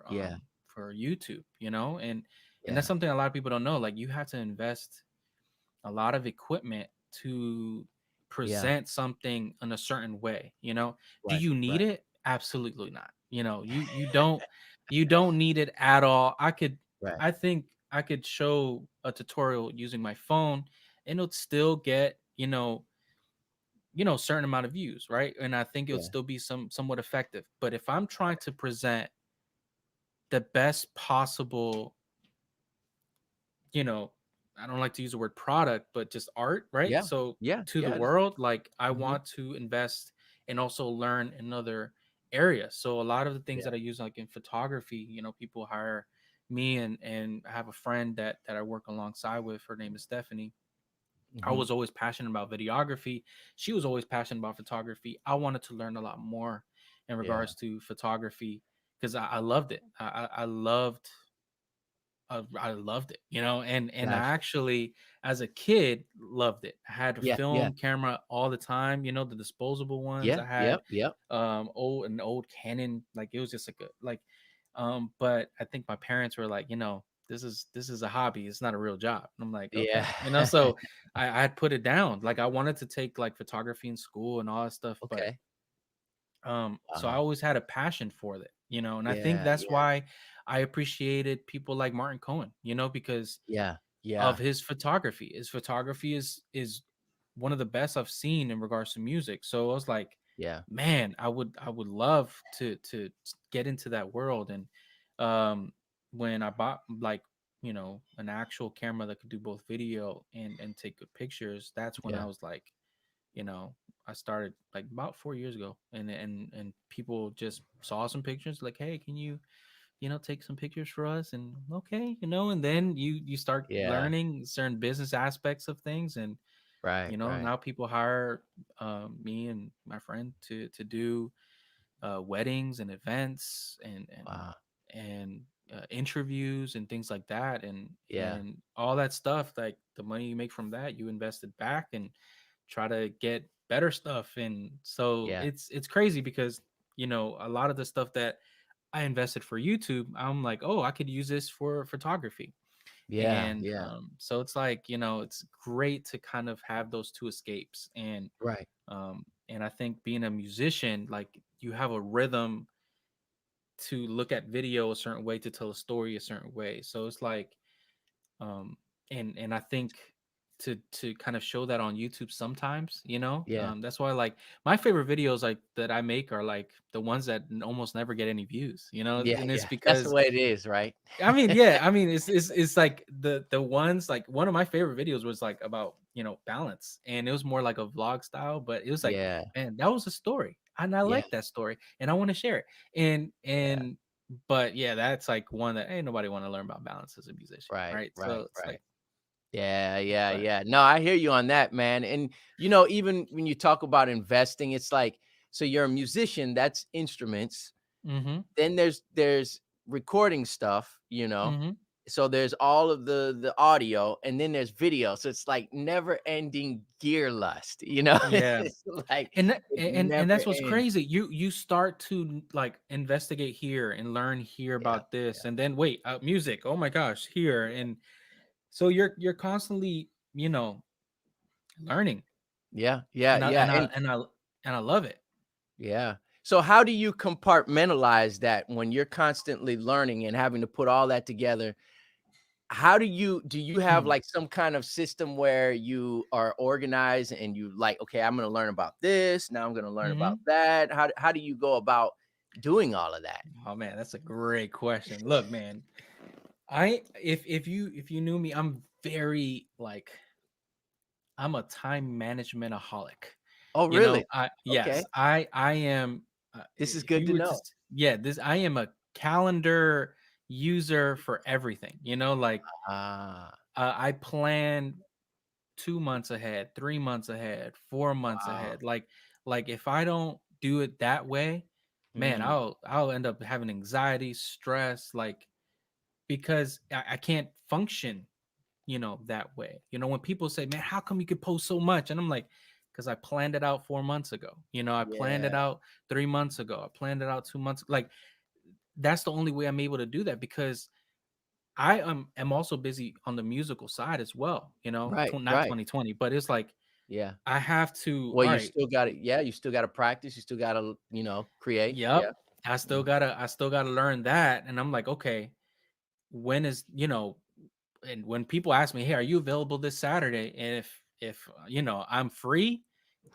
Yeah. for YouTube, and that's Yeah. something a lot of people don't know. Like you have to invest a lot of equipment to Yeah. present something in a certain way, you know? Do Right. you need Right. it? Absolutely not. You know, you don't need it at all. Right. I think I could show a tutorial using my phone and it'll still get, certain amount of views, right? And I think it would Yeah. still be somewhat effective. But if I'm trying to present the best possible, you know, I don't like to use the word product, but just art, right? Yeah. So Yeah. to the Yeah. world, like I Hmm. want to invest and also learn in other areas. So a lot of the things Yeah. that I use, like in photography, people hire me, and I have a friend that I work alongside with. Her name is Stephanie. I Hmm. was always passionate about videography. She was always passionate about photography. I wanted to learn a lot more in Yeah. regards to photography because I loved it. I loved it, and I Gotcha. actually, as a kid, loved it. I had a Yeah. Yeah. film camera all the time, the disposable ones. Yeah. I had Yep. Yep. old Canon, like it was just like a but I think my parents were like, this is a hobby, it's not a real job. And I'm like, Yeah. okay, so I had put it down. Like I wanted to take like photography in school and all that stuff, but Okay. so I Wow. always had a passion for it, and I think Yeah. that's Yeah. why I appreciated people like Martin Cohen, because Yeah. of Yeah. his photography. His photography is one of the best I've seen in regards to music. So I was like, Yeah. man, I would love to get into that world. And um when I bought like, an actual camera that could do both video and take good pictures, that's when I Yeah. was like, you know, I started like about 4 years ago, and people just saw some pictures, like, hey, can you, take some pictures for us? And okay, and then you start Yeah. learning certain business aspects of things, and Right. Right. now people hire me and my friend to do weddings and events Wow. and interviews and things like that, Yeah. and all that stuff. Like the money you make from that, you invest it back and try to get better stuff. And so Yeah. it's crazy because a lot of the stuff that I invested for YouTube, I'm like, oh, I could use this for photography. Yeah. And Yeah. so it's like, it's great to kind of have those two escapes. Right. And I think being a musician, like you have a rhythm to look at video a certain way, to tell a story a certain way. So it's like, um and I think to kind of show that on YouTube sometimes, Yeah. that's why, like, my favorite videos like that I make are like the ones that almost never get any views, Yeah. and it's Yeah. That's the because way it is, right? I mean, yeah, I mean, it's like the ones, like one of my favorite videos was like about, balance, and it was more like a vlog style, but it was like, Yeah. man, that was a story, and I Yeah. like that story, and I want to share it. and Yeah. and but yeah, that's like one that ain't nobody want to learn about balance as a musician, Right. right? So Right. it's Right. like, Yeah, yeah, but yeah. No, I hear you on that, man. And even when you talk about investing, it's like, so you're a musician, that's instruments. mm-hmm, Then there's recording stuff, mm-hmm, So there's all of the audio, and then there's video. So it's like never ending gear lust, yeah. It's like And it and never that's what's ends. crazy. You start to like investigate here and learn here Yeah, about this, yeah, and then wait, music. Oh my gosh, here. And so you're constantly, learning, yeah, yeah, and I yeah. and I and I and I love it. Yeah. So how do you compartmentalize that when you're constantly learning and having to put all that together? How do you have Hmm. like some kind of system where you are organized and you like, okay, I'm going to learn about this, now I'm going to learn about Hmm. that. How do you go about doing all of that? Oh man, that's a great question. Look, man, I if you knew me, I'm very like, I'm a time managementaholic. Oh, really? I Okay. yes, I am. This is If good you to were know. yeah, this I am a calendar user for everything. Like Ah, I plan 2 months ahead, 3 months ahead, 4 months wow. ahead. Like if I don't do it that way, man, Mm, I'll end up having anxiety, stress, like because I can't function, that way. When people say, man, how come you could post so much? And I'm like, because I planned it out 4 months ago. I planned it yeah. out 3 months ago. I planned it out 2 months. Like, that's the only way I'm able to do that because I am also busy on the musical side as well, Right, not right. 2020, but it's like Yeah. I have to, Well, all you right, still got to, yeah, you still got to practice. You still got to, create. yep. Yeah. I Mhm. gotta, I still gotta learn that. And I'm like, okay, when is, and when people ask me, hey, are you available this Saturday? And if I'm free,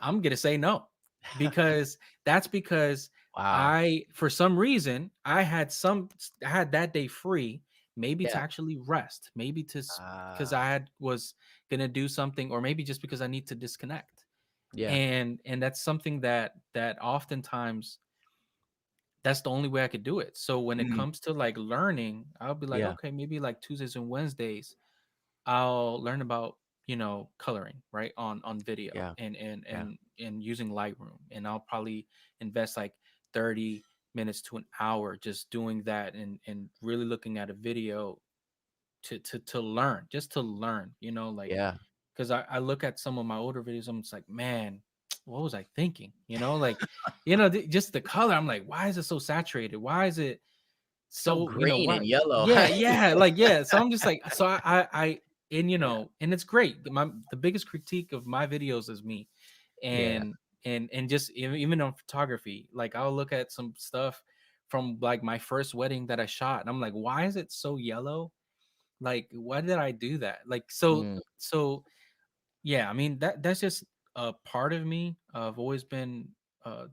I'm gonna say no. Because that's because Wow. I, for some reason, I had that day free, maybe to Yeah. actually rest, maybe because Ah, I had was gonna do something, or maybe just because I need to disconnect. yeah. And that's something that oftentimes that's the only way I could do it. So when it Mm, comes to like learning, I'll be like, yeah. okay, maybe like Tuesdays and Wednesdays, I'll learn about, coloring, right, on video, Yeah. Yeah. and using Lightroom. And I'll probably invest like 30 minutes to an hour just doing that, and really looking at a video to learn, just to learn, like, Yeah. because I look at some of my older videos, I'm just like, man, what was I thinking? Like, just the color. I'm like, why is it so saturated? Why is it So so, green why? and yellow. Yeah, yeah, like, yeah. So I'm just like, so and Yeah. and it's great. The biggest critique of my videos is me, Yeah. and just even on photography, like I'll look at some stuff from like my first wedding that I shot, and I'm like, why is it so yellow? Like, why did I do that? Like, Mm, so yeah, I mean, that's just a part of me. I've always been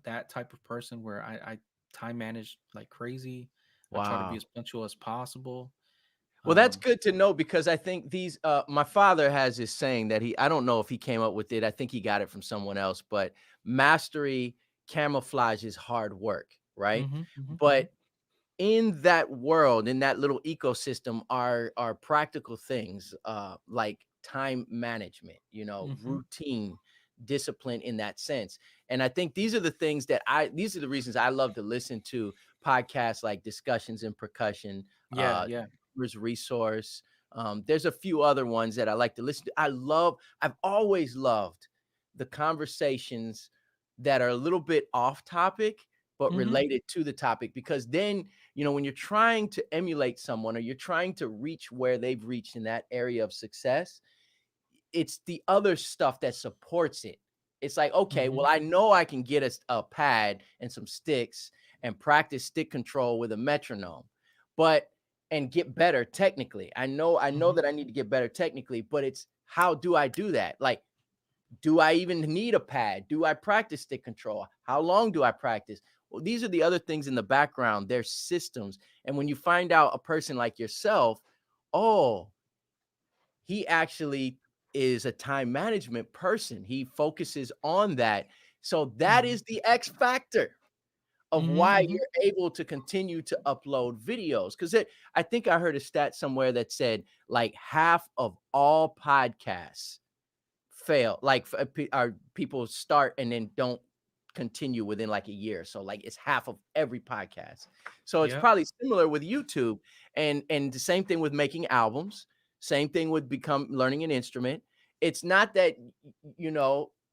that type of person where I time manage like crazy. I try to be wow. as punctual as possible. Well, that's Um, good to know because I think my father has this saying that I don't know if he came up with it. I think he got it from someone else, but mastery camouflages hard work, right? mhm, mhm, mhm, But in that world, in that little ecosystem are practical things like time management, mhm. routine, discipline in that sense. And I think these are the things that these are the reasons I love to listen to podcasts like Discussions in Percussion, Yeah, uh yeah. Resource. There's a few other ones that I like to listen to. I've always loved the conversations that are a little bit off topic but Mhm, related to the topic, because then when you're trying to emulate someone or you're trying to reach where they've reached in that area of success, it's the other stuff that supports it. It's like, okay, well, mhm, I know I can get a pad and some sticks and practice stick control with a metronome, but and get better technically. I know mhm, that I need to get better technically, but it's how do I do that? Like, do I even need a pad? Do I practice stick control? How long do I practice? Well, these are the other things in the background. They're systems. And when you find out a person like yourself, oh, he actually is a time management person. He focuses on that. So that mhm, is the X factor of mhm, why mhm. you're able to continue to upload videos. Because I think I heard a stat somewhere that said like half of all podcasts fail, like people start and then don't continue within like a year. So like it's half of every podcast. So it's Yep. probably similar with YouTube, and the same thing with making albums, same thing with become learning an instrument. It's not that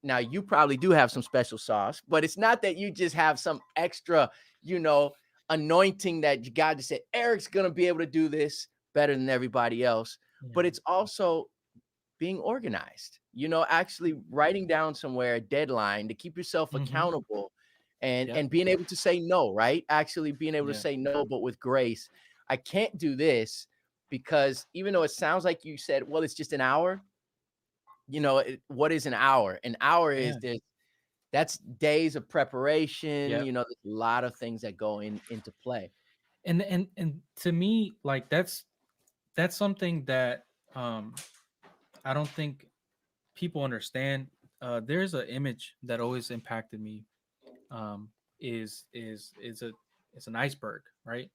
now you probably do have some special sauce, but it's not that you just have some extra you know anointing that God just said Eric's gonna be able to do this better than everybody else. But Yeah. it's also being organized, actually writing down somewhere a deadline to keep yourself Mhm. accountable, and Yep. and being able to say no, right? Actually being able to Yeah. say no, but with grace. I can't do this because even though it sounds like you said, well, it's just an hour, what is an hour? An hour is Yeah. that's days of preparation, Yep. there's a lot of things that go into play. And to me, like, that's something that um I don't think people understand. There's an image that always impacted me. Um, is a it's an iceberg, right?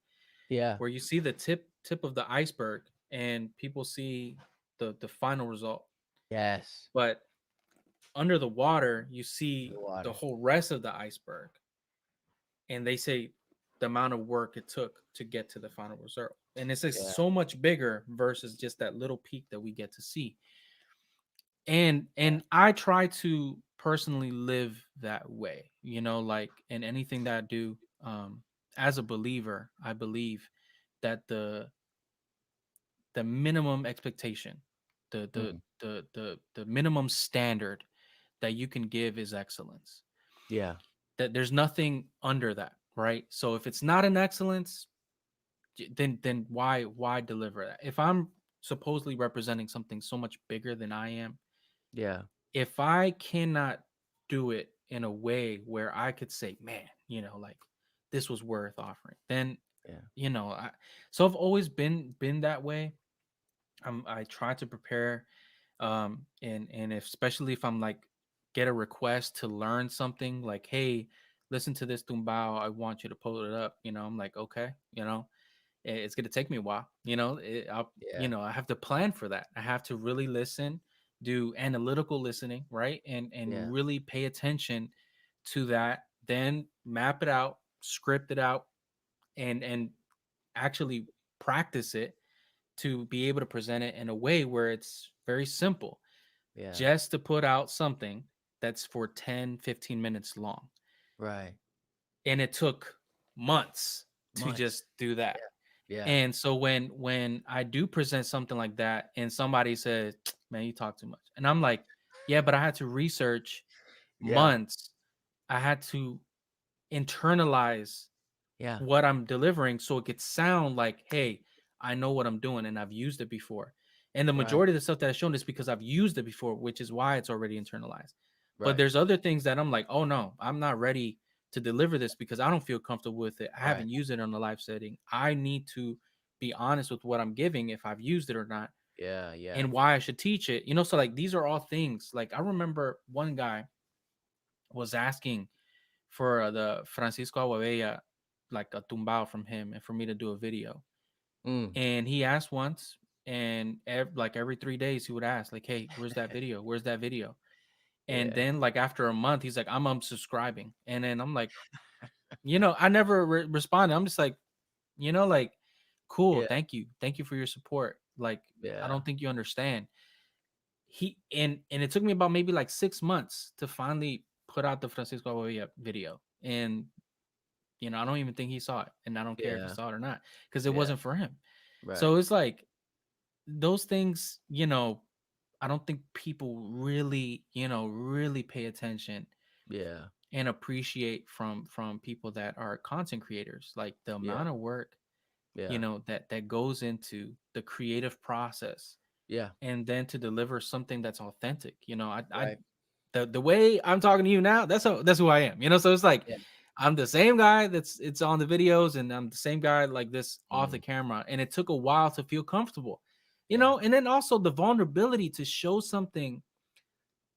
Yeah. Where you see the tip of the iceberg, and people see the final result, Yes. but under the water, you see The the water. whole rest of the iceberg, and they say the amount of work it took to get to the final result, and it's like Yeah. so much bigger versus just that little peak that we get to see. And I try to personally live that way, like in anything that I do. As a believer, I believe that the minimum expectation, the the Mm. the the minimum standard that you can give is excellence. Yeah. That there's nothing under that, right? So if it's not an excellence, then why deliver that? If I'm supposedly representing something so much bigger than I am, Yeah. if I cannot do it in a way where I could say, man, like this was worth offering, then Yeah. so I've always been that way. I try to prepare, and if, especially if I'm like get a request to learn something, like, hey, listen to this tumbao, I want you to pull it up. I'm like, okay, it's gonna take me a while. Yeah. I have to plan for that. I have to really listen, do analytical listening, right, and Yeah. really pay attention to that. Then map it out, script it out, and actually practice it to be able to present it in a way where it's very simple, Yeah. just to put out something that's for 10-15 minutes long. Right. And it took months to Months. just do that. Yeah. Yeah. And so when I do present something like that and somebody says, man, you talk too much. And I'm like, yeah, but I had to research Yeah. months. I had to internalize Yeah. what I'm delivering so it could sound like, hey, I know what I'm doing and I've used it before. And the Right. majority of the stuff that I've shown is because I've used it before, which is why it's already internalized. But Right. there's other things that I'm like, oh no, I'm not ready to deliver this because I don't feel comfortable with it. I Right. haven't used it in a live setting. I need to be honest with what I'm giving, if I've used it or not, Yeah. Yeah. and why I should teach it. So like these are all things. Like I remember one guy was asking for the Francisco Aguabella, like a tumbao from him, and for me to do a video. Mm. And he asked once, and like every 3 days he would ask, like, "Hey, where's that video? Where's that video?" And Yeah. then like after a month, he's like, "I'm unsubscribing." And then I'm like, I never responded. I'm just like, like, cool, Yeah. thank you for your support. Like, I Yeah. don't think you understand. And it took me about maybe like 6 months to finally put out the Francisco Aguabella video, and I don't even think he saw it, and I don't care if he Yeah. saw it or not because it Yeah. wasn't for him. Right. So it's like those things, I don't think people really, really pay attention Yeah. and appreciate from people that are content creators, like the Yeah. amount of work, Yeah. that goes into the creative process, Yeah. and then to deliver something that's authentic. I Right. the way I'm talking to you now, that's who I am. So it's like Yeah. I'm the same guy it's on the videos, and I'm the same guy like this off the Mm. camera. And it took a while to feel comfortable, Yeah. and then also the vulnerability to show something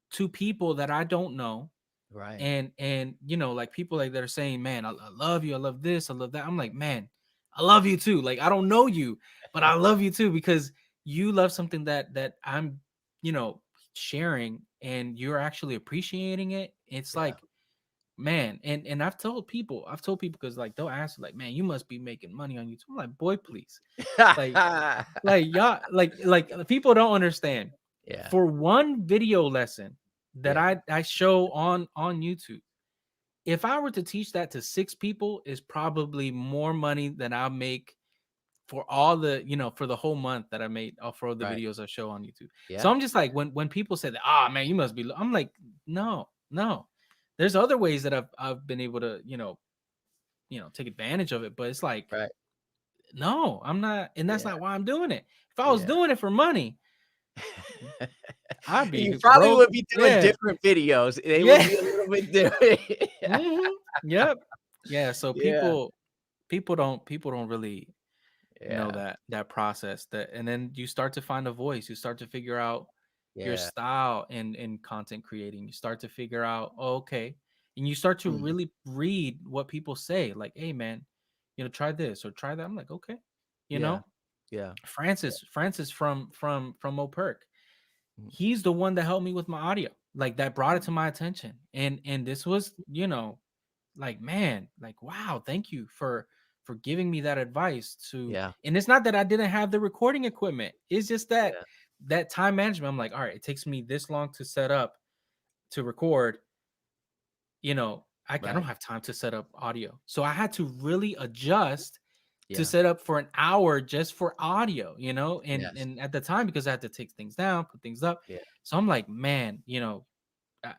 to people that I don't know. Right. And like people like that are saying, man, I love you, I love this, I love that. I'm like, man, I love you too. Like, I don't know you, but I love you too, because you love something that I'm, you know, sharing, and you're actually appreciating it. It's Yeah. like, man, and I've told people, because like they'll ask, like, man, you must be making money on YouTube. I'm like, boy, please. Like, y'all, like people don't understand. Yeah. For one video lesson that Yeah. I show on YouTube, if I were to teach that to 6 people, is probably more money than I'll make for all the, for the whole month that I made for the Right. videos I show on YouTube. So Yeah. I'm just like, when people say that, ah, man, you must be, I'm like, no, no. There's other ways that I've been able to, take advantage of it, but it's like, Right. no, I'm not, and that's Yeah. not why I'm doing it. If I was Yeah. doing it for money, I'd You be probably broke. would be doing Yeah. different videos. They would Yeah. be a little bit different. Yep. Yeah. So Yeah. people don't really know Yeah. that process, and then you start to find a voice. You start to figure out your Yeah. style in content creating. You start to figure out, oh, okay. And you start to Mm. really read what people say, like, hey, man, try this or try that. I'm like, okay. you Yeah. know Yeah. Yeah. Francis from Operk, Mm. he's the one that helped me with my audio, like that brought it to my attention. And this was, like, man, like, wow, thank you for giving me that advice to. Yeah. And it's not that I didn't have the recording equipment, it's just that Yeah. time management. I'm like, all right, it takes me this long to set up, to record. I don't Right. have time to set up audio, so I had to really adjust to Yeah. set up for an hour just for audio. and Yes. and at the time, because I had to take things down, put things up. Yeah. So I'm like, man,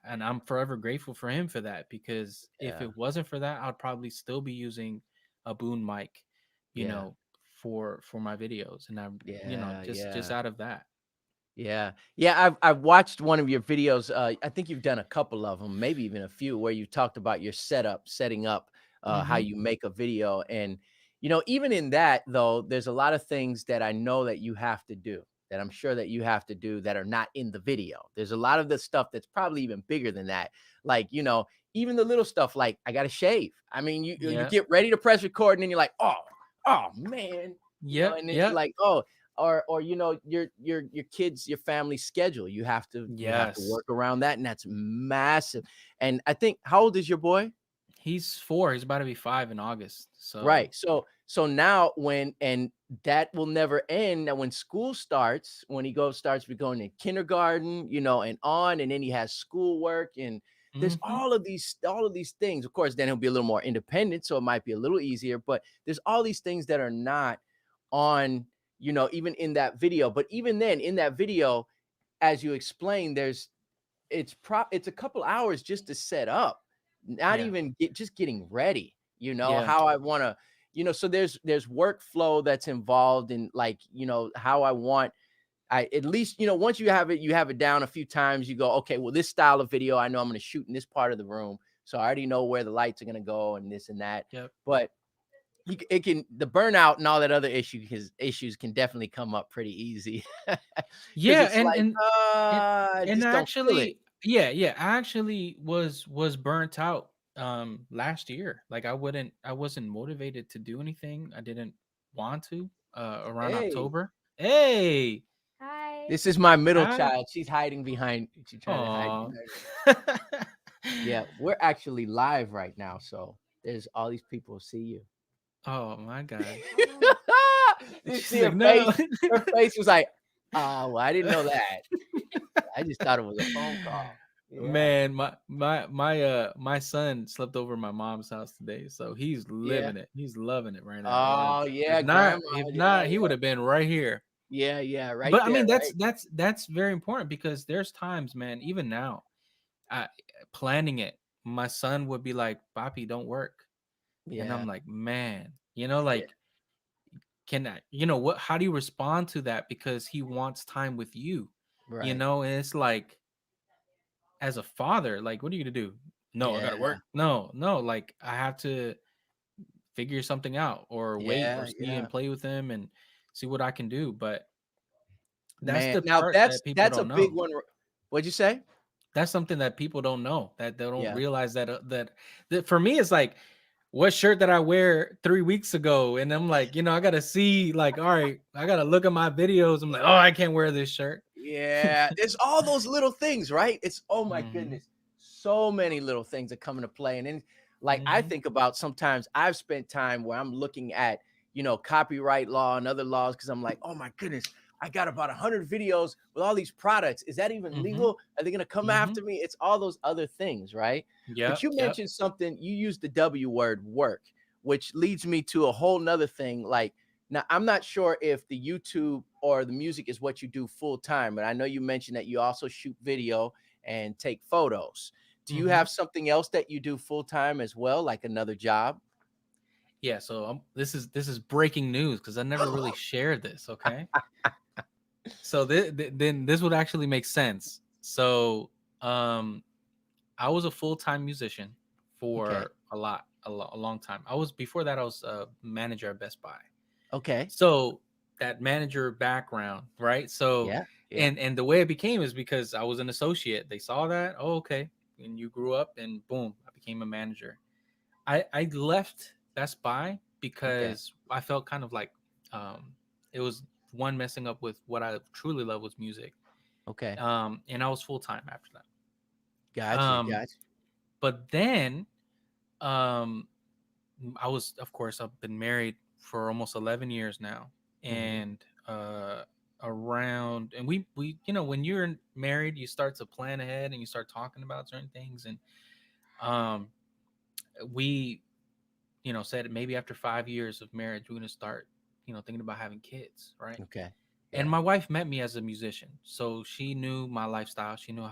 and I'm forever grateful for him for that, because if Yeah. it wasn't for that, I'd probably still be using a boom mic, you Yeah. know, for my videos, and I'm, Yeah. just Yeah. out of that. Yeah. Yeah, I've watched one of your videos, I think you've done a couple of them, maybe even a few, where you talked about your setup, setting up, how Hmm. you make a video, and, even in that, though, there's a lot of things that I know that you have to do, that I'm sure that you have to do that are not in the video. There's a lot of the stuff that's probably even bigger than that, like, even the little stuff like, I gotta shave. I mean, you Yeah. get ready to press record, and then you're like, "Oh, man," Yep. and then you're Yep. like, "Oh," or your kids, your family schedule, you have to Yes. work around that, and that's massive. And I think, how old is your boy? He's 4. He's about to be 5 in August. So, Right. So now, when and that will never end. Now when school starts, when he goes starts be going to kindergarten, and on, and then he has schoolwork, and there's hmm, all of these things. Of course, then he'll be a little more independent, so it might be a little easier, but there's all these things that are not on, even in that video. But even then, in that video, as you explain, it's a couple hours just to set up, not yeah. even just getting ready, Yeah. how I want to, so there's workflow that's involved in, like, how I want. I At least, once you have it down a few times, you go, okay, well, this style of video, I know I'm going to shoot in this part of the room, so I already know where the lights are going to go and this and that. Yep. But it can the burnout and all that other issues can definitely come up pretty easy, because Yeah, it's like, and I and just don't feel it. actually, yeah, yeah, I actually was burnt out last year. Like, I wasn't motivated to do anything. I didn't want to around Hey, October. Hey. Hi. this is my middle Hi. child. She's trying to hide Aw. behind her. Yeah, we're actually live right now, so there's all these people who see you. Oh my gosh. Oh no. Did you She's see her like, face? "No." Her face was like, "Oh, well, I didn't know that. I just thought it was a phone call." Yeah, Man, my son slept over at my mom's house today, so he's yeah. living it. He's loving it right now. Yeah. Oh, yeah, grandma. If Yeah, not, he would yeah. have been right here. Yeah, yeah, right But I there, mean, right? that's very important, because there's times, man, even now, I planning it, my son would be like, "Papi, don't work." And Yeah, I'm like, "Man, yeah, like, can I, what, how do you respond to that? Because he wants time with you, right. and it's like, as a father, like, what are you gonna do? No, I gotta Yeah, work. No, no, like, I have to figure something out, or wait, or yeah, see and yeah. play with him and see what I can do. But that's Man, the now part that's that people that's a don't big know. one. What'd you say? That's something that people don't know, that they don't Yeah. realize, that for me, it's like, what shirt that I wear 3 weeks ago, and I'm like, I gotta see, like, all right, I gotta look at my videos. I'm like, oh, I can't wear this shirt. Yeah, it's all those little things, right? It's, oh my Hmm. goodness, so many little things that come into play. And then, like, I Hmm. think about, sometimes I've spent time where I'm looking at, copyright law and other laws, because I'm like, oh my goodness, I got about 100 videos with all these products. Is that even Hmm. legal? Are they going to come Hmm. after me? It's all those other things, right? But Yep. you Yep. mentioned something, you used the W word, work, which leads me to a whole nother thing. Like, now, I'm not sure if the YouTube or the music is what you do full time, but I know you mentioned that you also shoot video and take photos. Do you Hmm. have something else that you do full time as well, like another job? Yeah. So, this is breaking news, because I never really shared this. Okay. So then this would actually make sense. So, um, I was a full time musician Okay. for a long time. Before that, I was a manager at Best Buy. Okay. So, that manager background, right? So, Yeah. Yeah. and the way it became is because I was an associate. They saw that, oh, okay, and you grew up, and boom, I became a manager. I left Best Buy Okay. because I felt kind of like, it was one, messing up with what I truly love, was music. Okay. And I was full time after that. Gotcha. Gotcha. But then, um, I was, of course, I've been married for almost 11 years now, Hmm. and around, and we, when you're married, you start to plan ahead, and you start talking about certain things, and um, we, said maybe after 5 years of marriage, we're gonna start, thinking about having kids, right? Okay. And Yeah. my wife met me as a musician, so she knew my lifestyle. She knew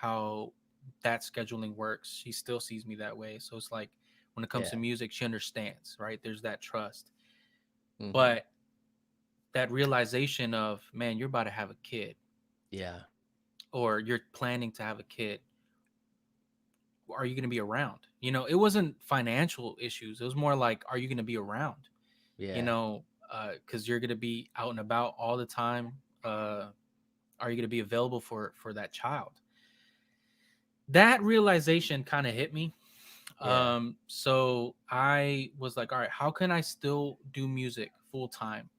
how that scheduling works. She still sees me that way. So it's like when it comes Yeah. to music, she understands, right? There's that trust. Hmm. But that realization of, man, you're about to have a kid, Yeah. or you're planning to have a kid, are you going to be around? It wasn't financial issues. It was more like, are you going to be around? You Yeah. know, because you're going to be out and about all the time. Are you going to be available for that child? That realization kind of hit me. Yeah. So I was like, all right, how can I still do music full time,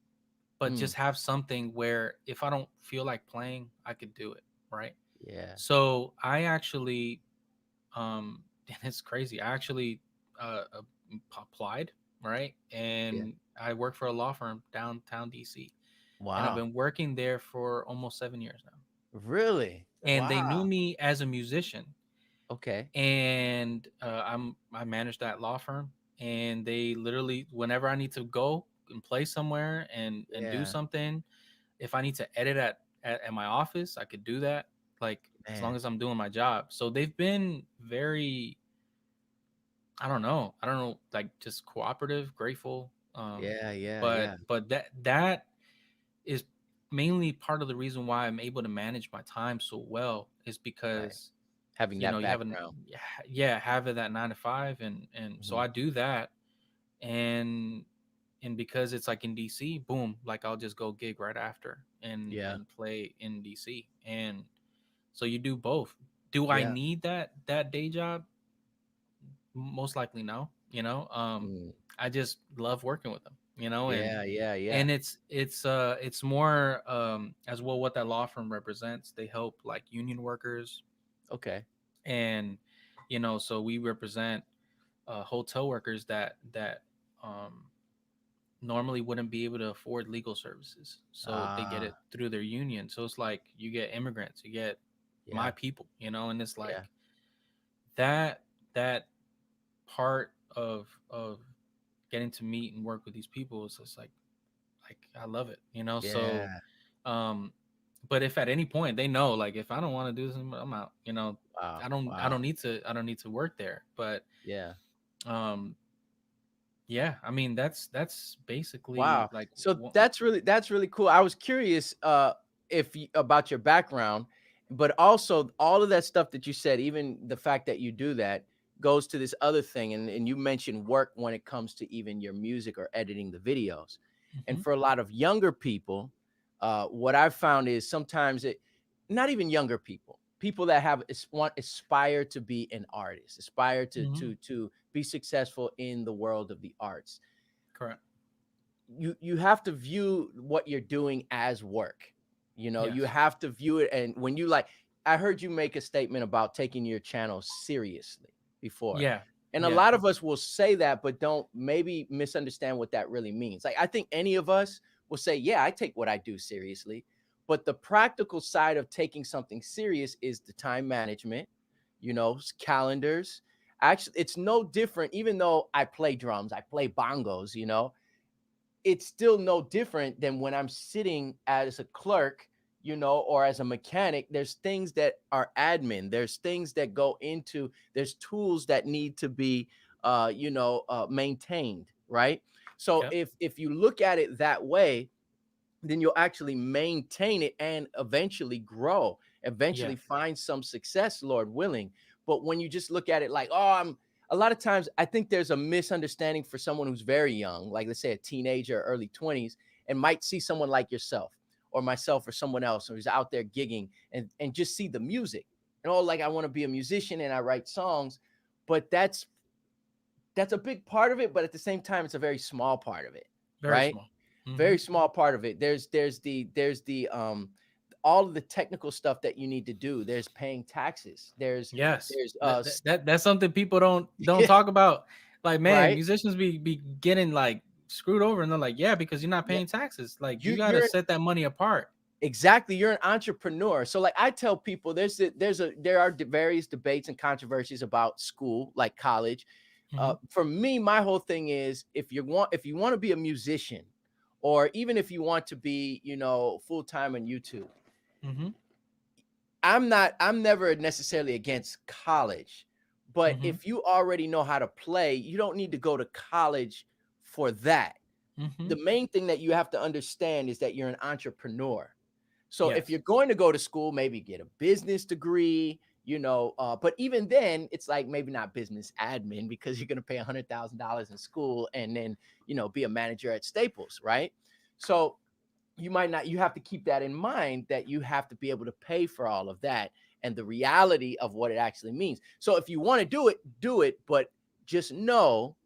but Mm. just have something where if I don't feel like playing, I could do it, right? Yeah. So I actually, and it's crazy. I actually applied, right, Yeah. and I work for a law firm downtown DC, and I've Wow. been working there for almost 7 years now. Really? And they knew Wow. me as a musician, Okay. and I manage that law firm, and they literally, whenever I need to go and play somewhere and do Yeah. something, if I need to edit at my office, I could do that, like, as long Man. as I'm doing my job. So they've been very, I don't know, like, just cooperative, grateful. Yeah. Yeah. Yeah. But that is mainly part of the reason why I'm able to manage my time so well, is Right. because Having that you have an, background. yeah, having that 9 to 5, and so Hmm. I do that, and because it's like in DC, boom, like I'll just go gig right after Yeah. and play in DC, and so you do both. Do I Yeah. need that day job? Most likely no. Mm. I just love working with them. Yeah. Yeah. Yeah. And it's more, as well, what that law firm represents. They help like union workers, Okay. and so we represent hotel workers that um normally wouldn't be able to afford legal services, so they get Ah. it through their union. So it's like you get immigrants, you get my Yeah. people, and it's Yeah. like that part of getting to meet and work with these people is just like I love it, so Yeah. um but if at any point they know, like, if I don't want to do this, I'm out, Wow. I Wow. don't need to, work there. But Yeah. um yeah, I mean, that's basically Wow. like So what. that's really cool. I was curious if about your background, but also all of that stuff that you said, even the fact that you do that goes to this other thing, and you mentioned work when it comes to even your music or editing the videos. And Mhm, for a lot of younger people, what I've found is sometimes it not even younger people, people that want aspire to be an artist, aspire to mhm, be successful in the world of the arts. correct. You have to view what you're doing as work. You Yes. have to view it. And when you like, I heard you make a statement about taking your channel seriously before. Yeah. And a Yeah. lot of us will say that, but don't maybe misunderstand what that really means. Like, I think any of us will say, yeah, I take what I do seriously. But the practical side of taking something serious is the time management, calendars. Actually, it's no different. Even though I play drums, I play bongos, it's still no different than when I'm sitting as a clerk, or as a mechanic. There's things that are admin. There's things that go into, there's tools that need to be, maintained, right? So Yep. if you look at it that way, then you'll actually maintain it and eventually grow, eventually Yes. find some success, Lord willing. But when you just look at it like, oh, a lot of times I think there's a misunderstanding for someone who's very young, like let's say a teenager, early 20s, and might see someone like yourself or myself or someone else who's out there gigging and just see the music. And oh, like I want to be a musician and I write songs, but that's a big part of it, but at the same time, it's a very small part of it, Very right? small. Mhm. Very small part of it. There's the all of the technical stuff that you need to do. There's paying taxes. There's Yes. there's That's something people don't yeah, talk about. Like, man, right. musicians be getting like screwed over, and they're like, yeah, because you're not Yeah, paying taxes. Like, you you got to you're set that money apart. exactly, you're an entrepreneur. So like I tell people, there are various debates and controversies about school, like college. Mhm. For me, my whole thing is if you want to be a musician, or even if you want to be full time on YouTube, Mhm. I'm never necessarily against college, but Mm-hmm. if you already know how to play, you don't need to go to college for that. Mm-hmm. The main thing that you have to understand is that you're an entrepreneur. So if Yes. you're going to go to school, maybe get a business degree, but even then, it's like maybe not business admin because you're going to pay $100,000 in school and then, be a manager at Staples, right? So you might not, you have to keep that in mind that you have to be able to pay for all of that and the reality of what it actually means. So if you want to do it, but just know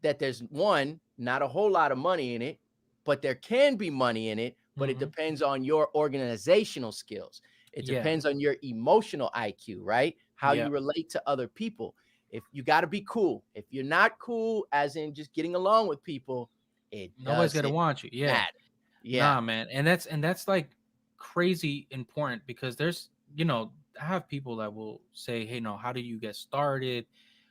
that there's one, not a whole lot of money in it, but there can be money in it, but it Mm-hmm. depends on your organizational skills. It Yeah. depends on your emotional IQ, right? How Yeah. you relate to other people. If you got to be cool. If you're not cool, as in just getting along with people, it Nobody's gonna doesn't want you. Yeah. matter. Yeah. Nah, man. And that's like crazy important because there's, I have people that will say, "Hey, no, how do you get started?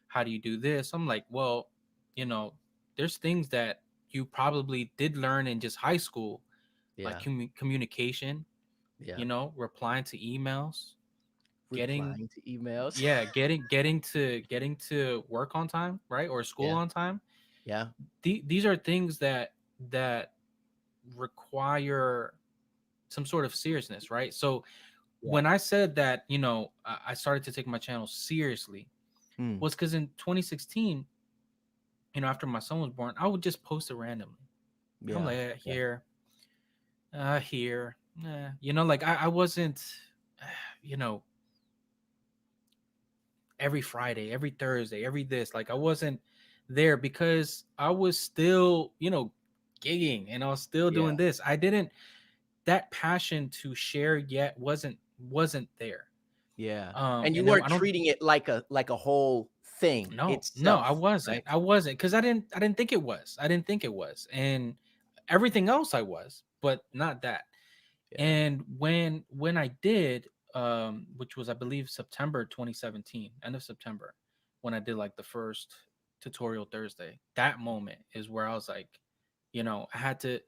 How do you do this?" I'm like, "Well, you know, there's things that you probably did learn in just high school, like Yeah. communication, Yeah. replying to emails, getting Replying to emails. yeah, getting to work on time, right? Or school Yeah. on time. Yeah. These are things that require some sort of seriousness, right? So Yeah. when I said that, I started to take my channel seriously Mm. was because in 2016, after my son was born, I would just post it randomly. I'm Yeah. like, Yeah. here, like I wasn't, you know, every Friday, every Thursday, every this, like I wasn't there because I was still, gigging and I was still Yeah. doing this. I didn't that passion to share yet wasn't there. Yeah. And you And then weren't I don't treating it like a whole thing no, I itself, wasn't. right? I wasn't because I didn't think it was. I didn't think it was. And everything else I was, but not that. Yeah. And when I did, which was I believe September 2017, end of September, when I did like the first tutorial Thursday, that moment is where I was like, I had to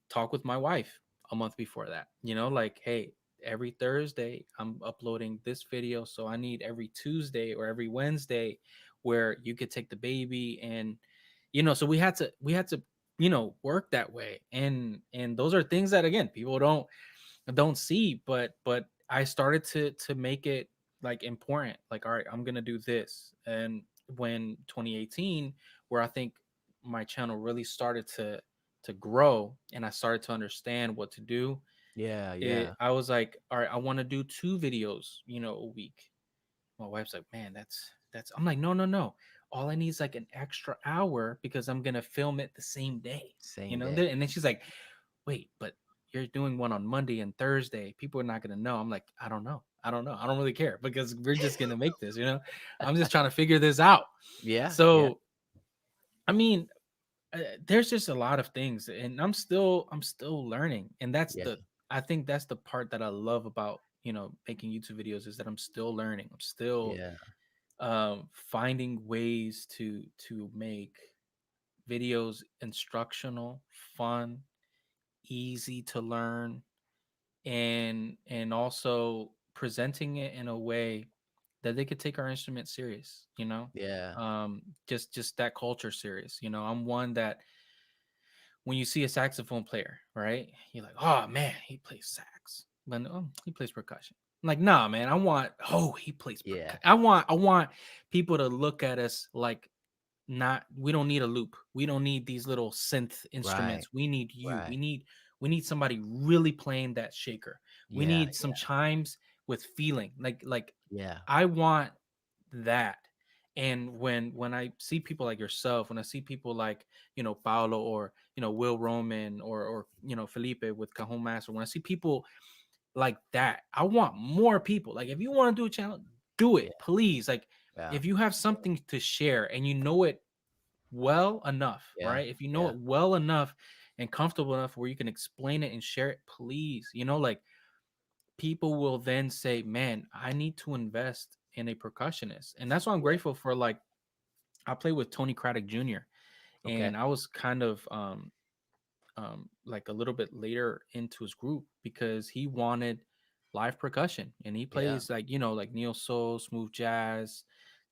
talk with my wife a month before that. Like, hey, every Thursday I'm uploading this video, so I need every Tuesday or every Wednesday where you could take the baby and so we had to work that way. And those are things that again people don't see, but I started to make it like important, like all right, I'm gonna do this. And when 2018, where I think my channel really started to grow and I started to understand what to do, Yeah. Yeah. I was like, all right, I want to do 2 videos a week. My wife's like, man, that's I'm like, no, no, no, all I need is like an extra hour because I'm gonna film it the same day. Same day. And then she's like, wait, but you're doing one on Monday and Thursday. People are not going to know. I'm like, I don't know. I don't know. I don't really care because we're just going to make this. I'm just trying to figure this out. Yeah. Yeah. So, I mean, there's just a lot of things and I'm still learning. And Yeah. I think that's the part that I love about, making YouTube videos is that I'm still learning. I'm still Yeah. finding ways to make videos instructional, fun, easy to learn, and also presenting it in a way that they could take our instrument serious, Yeah. just that culture serious. I'm one that when you see a saxophone player, right, you're like, oh man, he plays sax, but oh, he plays percussion. I'm like, nah, man, he plays Yeah. percussion. I want people to look at us like, not, we don't need a loop, we don't need these little synth Right. instruments, we need you, Right. we need somebody really playing that shaker, we Yeah. need some Yeah. chimes with feeling, like Yeah. I want that. And when I see people like yourself, when I see people like Paulo, or Will Roman, or Felipe with Cajon Master, when I see people like that, I want more people. Like, if you want to do a channel, do Yeah. it, please. Like, Yeah. if you have something to share and you know it well enough, Yeah. right? If you know Yeah. it well enough and comfortable enough where you can explain it and share it, please. Like, people will then say, "Man, I need to invest in a percussionist." And that's why I'm Yeah. grateful for, like, I play with Tony Craddock Jr. Okay. and I was kind of like a little bit later into his group because he wanted live percussion, and he Yeah. plays like, like neo soul, smooth jazz,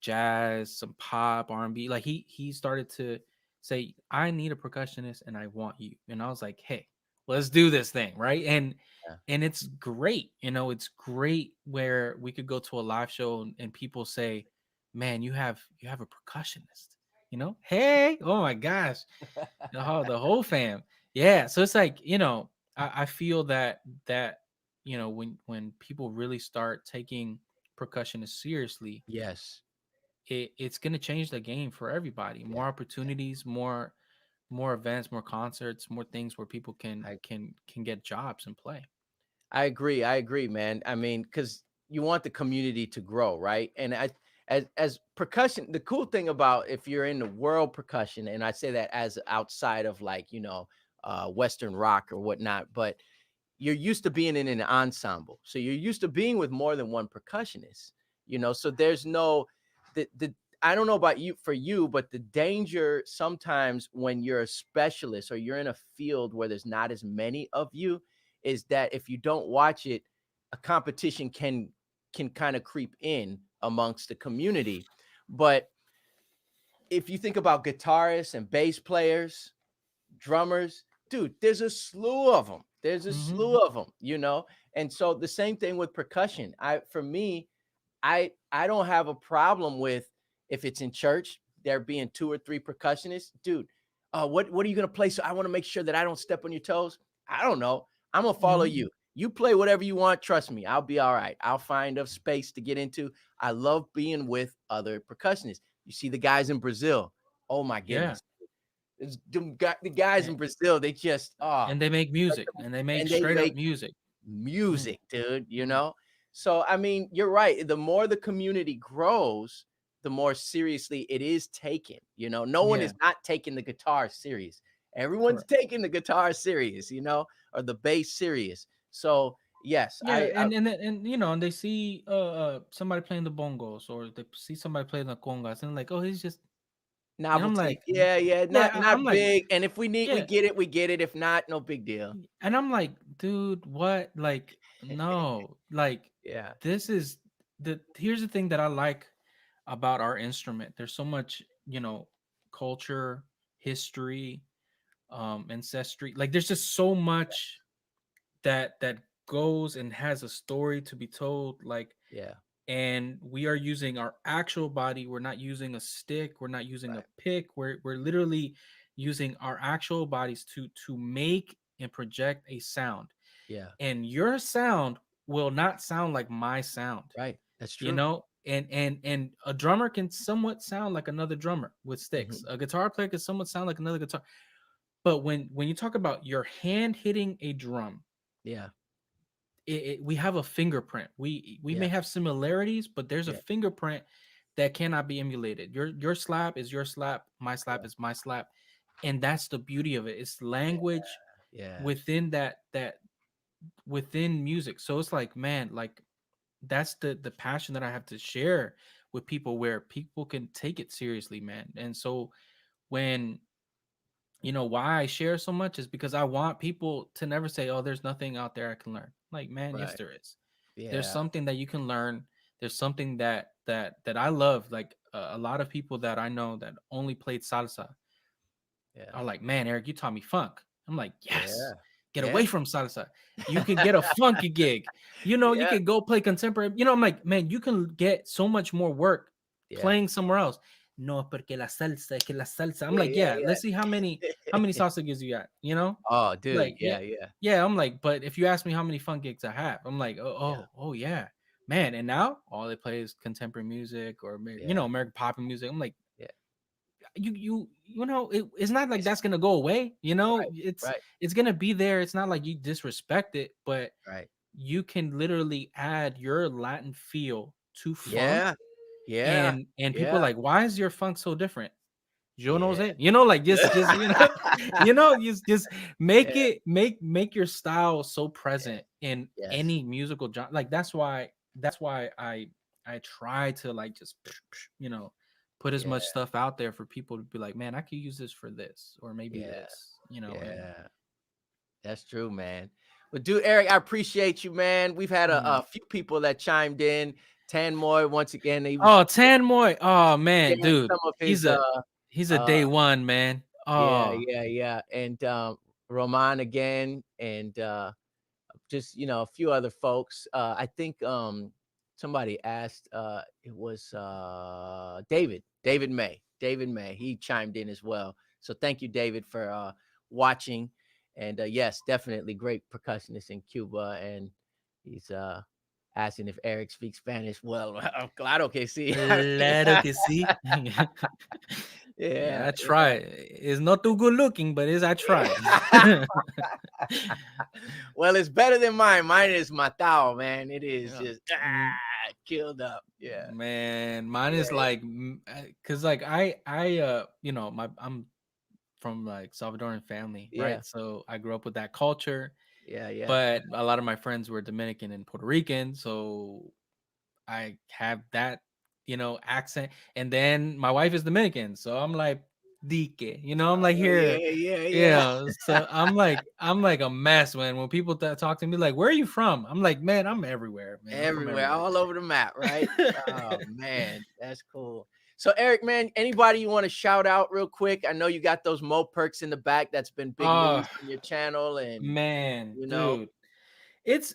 some pop, R&B. Like he started to say, I need a percussionist and I want you. And I was like, hey, let's do this thing, right? Yeah. And it's great. It's great where we could go to a live show and people say, man, you have a percussionist. Hey, oh my gosh, the whole fam. Yeah, so it's like, I feel that when people really start taking percussionists seriously, Yes. it's going to change the game for everybody. Yeah. More opportunities, more events, more concerts, more things where people can I can can get jobs and play. I agree. I agree, man. I mean, because you want the community to grow, right? And as percussion, the cool thing about if you're in the world percussion, and I say that as outside of like, Western rock or whatnot, but you're used to being in an ensemble. So you're used to being with more than one percussionist, so there's no the I don't know about you for you, but the danger sometimes when you're a specialist or you're in a field where there's not as many of you is that if you don't watch it, a competition can kind of creep in amongst the community. But if you think about guitarists and bass players, drummers, dude, there's a slew of them. There's a Hmm. slew of them. And so the same thing with percussion. For me, I don't have a problem with if it's in church there being two or three percussionists, dude. What are you gonna play? So I want to make sure that I don't step on your toes. I don't know. I'm gonna follow Hmm. you. You play whatever you want. Trust me, I'll be all right. I'll find a space to get into. I love being with other percussionists. You see the guys in Brazil. Oh my Yeah. goodness, the guys And, in Brazil. They just and they make music, and they make and they straight up make music. Mm, music, dude, mm. So, I mean, you're right. The more the community grows, the more seriously it is taken. No one Yeah, is not taking the guitar serious. Everyone's correct. taking the guitar serious, or the bass serious. So, yes, Yeah, and they see somebody playing the bongos, or they see somebody playing the congas, and like, oh, he's just, and I'm novelty. like, Yeah, yeah, yeah, not I'm like, big. And if we need, we yeah, get it, we get it. If not, no big deal. and I'm like, dude, what? Like, no, like, Yeah, this is here's the thing that I like about our instrument. There's so much, culture, history, ancestry. Like, there's just so much that goes and has a story to be told. Like, yeah, and we are using our actual body. We're not using a stick. We're not using a right. pick. We're literally using our actual bodies to make and project a sound. Yeah, And your sound will not sound like my sound, right. That's true. and a drummer can somewhat sound like another drummer with sticks. Hmm. A guitar player can somewhat sound like another guitar. But when you talk about your hand hitting a drum, Yeah, we have a fingerprint. We may yeah, have similarities, but there's a yeah, fingerprint that cannot be emulated. Your slap is your slap, my yeah, slap is my slap, and that's the beauty of it. It's yeah, language yeah, within that within music. So it's like, man, like that's the passion that I have to share with people, where people can take it seriously, man. And so when why I share so much is because I want people to never say, "Oh, there's nothing out there I can learn." Like, man, yes, right. there is. There's Yeah, something that you can learn. There's something that I love. Like, a lot of people that I know that only played salsa yeah, are like, "Man, Eric, you taught me funk." I'm like, "Yes, yeah, get yeah. away from salsa. You can get a funky gig. You Yeah, can go play contemporary." I'm like, "Man, you can get so much more work yeah, playing somewhere else." No, porque la salsa, que la salsa. I'm yeah, like, yeah, "Yeah, let's see how many yeah. salsa gigs you got." Oh, dude, Like, yeah, yeah, yeah, yeah. I'm like, but if you ask me how many funk gigs I have, I'm like, oh, yeah, oh, yeah, man. And now all they play is contemporary music, or yeah, American pop and music. I'm like, yeah. it's not like It's that's gonna go away. right, right, It's gonna be there. It's not like you disrespect it, but right. you can literally add your Latin feel to funk, Yeah, yeah, and people are yeah, like, why is your funk so different? Yo no yeah. sé. Like, just just Yeah, make your style so yeah, present in yes, any musical genre. Like, that's why I try to, like, just put as yeah, much stuff out there for people to be like, man, I could use this for this, or maybe yeah, this, and yeah. That's true, man. Well, dude, Eric, I appreciate you, man. We've had Mhm. a few people that chimed in. Tan Moy, once again, he was Oh, Tan Moy. Oh man, sharing dude. some of He's his a uh day one, man. yeah, Oh, yeah, yeah. And Roman again, and just a few other folks. I think somebody asked, it was David May, he chimed in as well. So thank you, David, for watching. And yes, definitely great percussionist in Cuba. And he's asking if Eric speaks Spanish. Well, claro que sí. I mean, claro que sí. Yeah, yeah, I try. It's not too good looking, but I try. well, it's better than mine. Mine is matao, man. It is Yeah. just Mm, killed up. Yeah, man, mine is yeah, like, cause like I'm from like Salvadoran family, yeah, right? So I grew up with that culture, yeah, yeah, but a lot of my friends were Dominican and Puerto Rican, so I have that, accent. And then my wife is Dominican, so I'm like Dike, I'm like oh, here, yeah, yeah, yeah. yeah. So I'm like a mess, man. When people talk to me like, "Where are you from?" I'm like, man, I'm everywhere, man. I'm from Everywhere, everywhere. all over the map, right? Oh man, that's cool. So, Eric, man, anybody you want to shout out real quick? I know you got those Mo perks in the back. That's been big Oh news on your channel, and man, you know, dude, it's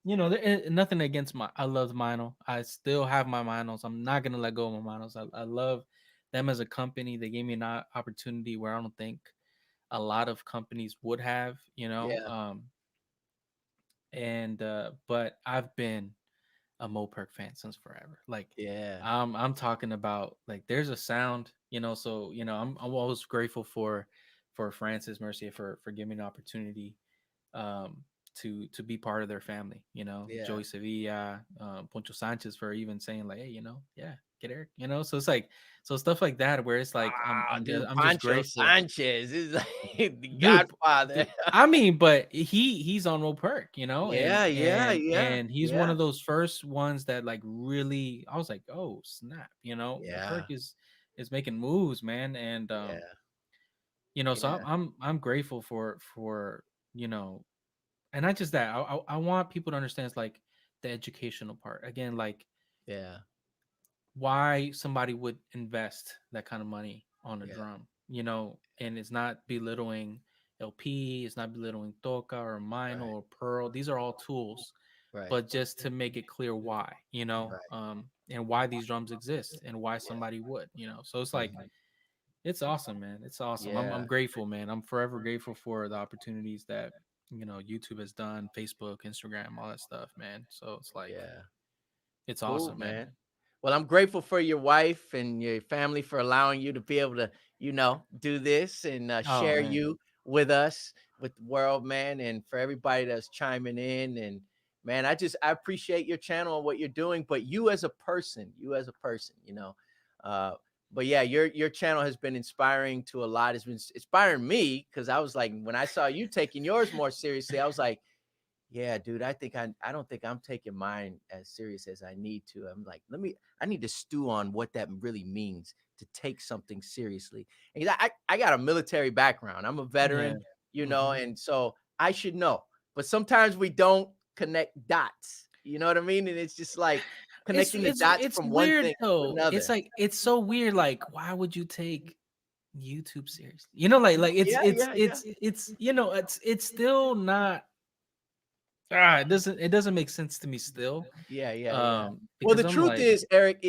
and nothing against I love Mino. I still have my Minos. I'm not gonna let go of my Minos. I love them as a company. They gave me an opportunity where I don't think a lot of companies would have, yeah, and but I've been a Moperk fan since forever. Like yeah, I'm talking about like there's a sound, so I'm always grateful for Francis Mercier for giving me an opportunity um to be part of their family, yeah. Joey Sevilla, Poncho Sanchez for even saying like, hey, yeah, get Eric, so it's like so stuff like that where it's like Wow, dude, I'm just Pancho grateful. Sanchez is like the Dude, Godfather. I mean, but he's on Will Perk, Yeah, yeah, yeah, and he's one yeah, of those first ones that like really I was like, oh snap, Will yeah, Perk is making moves, man, and yeah, so yeah, I'm grateful for you know, and not just that. I want people to understand it's like the educational part again, like yeah, why somebody would invest that kind of money on a yeah, drum, and it's not belittling LP, it's not belittling Toka or Mino right, or Pearl. These are all tools, right, but just to make it clear why, right, and why these drums exist and why yeah, somebody would, So it's like mhm, it's awesome, man. It's awesome. I'm yeah, grateful, man. I'm forever grateful for the opportunities that YouTube has done, Facebook, Instagram, all that stuff, man. So it's like yeah. it's Cool, awesome, man. man. Well, I'm grateful for your wife and your family for allowing you to be able to, do this and Oh share man. you with us, with the world, man, and for everybody that's chiming in. And man, I appreciate your channel and what you're doing, but you as a person, Uh, but yeah, your channel has been inspiring to a lot. It's been inspiring me because I was like, when I saw you taking yours more seriously, I was like, yeah, dude, I don't think I'm taking mine as serious as I need to. I'm like, I need to stew on what that really means to take something seriously. And I got a military background. I'm a Yeah. veteran, Hmm. and so I should know. But sometimes we don't connect dots. You know what I mean? And it's just like It's connecting the it's dots it's from one weird thing to though. It's another. like it's so weird. Like, why would you take YouTube seriously? Like Yeah, yeah, yeah. it's still not. It doesn't make sense to me still. Yeah, yeah, yeah. Well, Because the I'm truth like, is, Eric,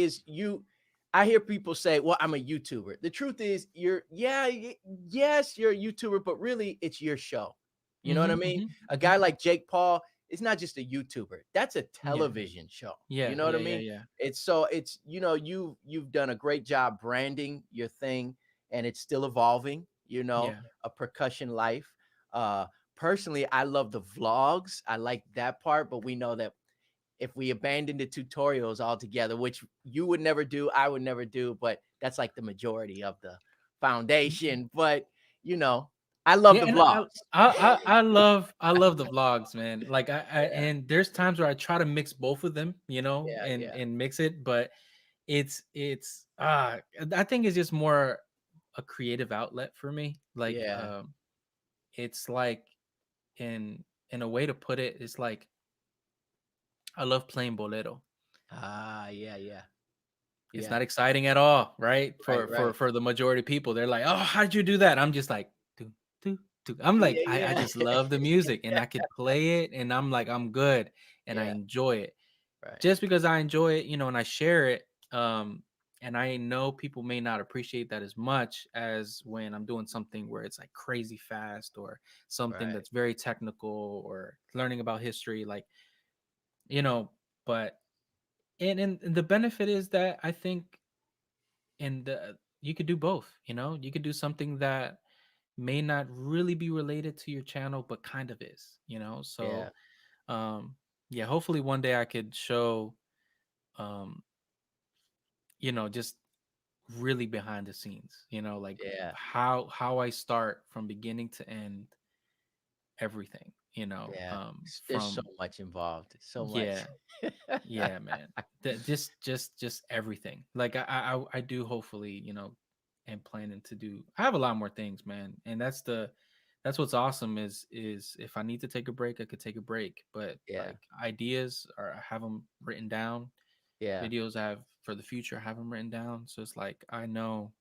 I hear people say, "Well, I'm a YouTuber." The truth is, yes, you're a YouTuber, but really it's your show. You know what I mm-hmm, mean? mm-hmm, A mm-hmm. guy like Jake Paul is not just a YouTuber. That's a Yeah, television show. You yeah, know what I yeah, yeah, mean? yeah, It's you've done a great job branding your thing, and it's still evolving, yeah. a percussion life. Uh Personally, I love the vlogs. I like that part, but we know that if we abandon the tutorials altogether, which you would never do, I would never do, but that's like the majority of the foundation. But you know, I love Yeah, the and vlogs. I love the vlogs, man. Like Yeah, and there's times where I try to mix both of them, yeah, and yeah, mix it, but it's I think it's just more a creative outlet for me. Like yeah, it's like in a way to put it, it's like I love playing bolero. Ah, yeah, yeah, It's yeah. not exciting at all, right? Right, right. For the majority of people, they're like, "Oh, how'd you do that?" I'm just like, "Do do do." I'm like, I Yeah, just yeah. love the music, and I could play it, and I'm like, I'm good, and I Yeah, enjoy it. right. Just because I enjoy it, and I share it, and I know people may not appreciate that as much as when I'm doing something where it's like crazy fast or something Right. that's very technical or learning about history, like, you know, but and the benefit is that I think you could do both, you could do something that may not really be related to your channel but kind of is, Yeah, so yeah, hopefully one day I could show um just really behind the scenes, like yeah, how I start from beginning to end everything, yeah. There's so from much involved. So much. yeah. Yeah, man. That just everything. Like I do hopefully, am planning to do. I have a lot more things, man. And that's what's awesome is if I need to take a break, I could take a break. But Yeah, like ideas or I have them written down. yeah. Videos I have for the future, I have them written down. So it's like I know,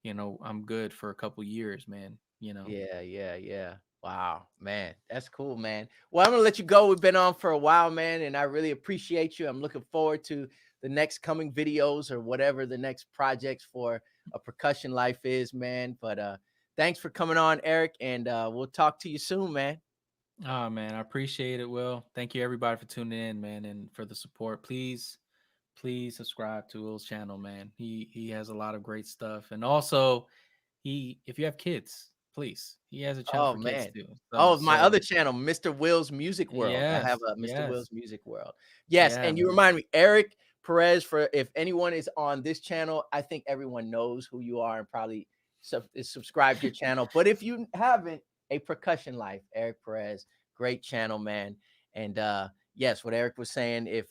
I'm good for a couple years, man. Yeah, yeah, yeah. Wow, man, that's cool, man. Well, I'm gonna let you go. We've been on for a while, man, and I really appreciate you. I'm looking forward to the next coming videos or whatever the next projects for a percussion life is, man. But thanks for coming on, Eric, and we'll talk to you soon, man. Oh man, I appreciate it, Will. Thank you everybody for tuning in, man, and for the support. Please subscribe to Will's channel, man. He has a lot of great stuff. And also, if you have kids, please. He has a channel Oh for kids man. too. Oh, my So other channel, Mr. Will's Music World. I have yes, a Mr. yes. Will's Music World. Yes, Yeah, and you man. remind me, Eric Perez. For if anyone is on this channel, I think everyone knows who you are and probably is subscribed to your channel. But if you haven't, a Percussion Life, Eric Perez, great channel, man. And yes, what Eric was saying, if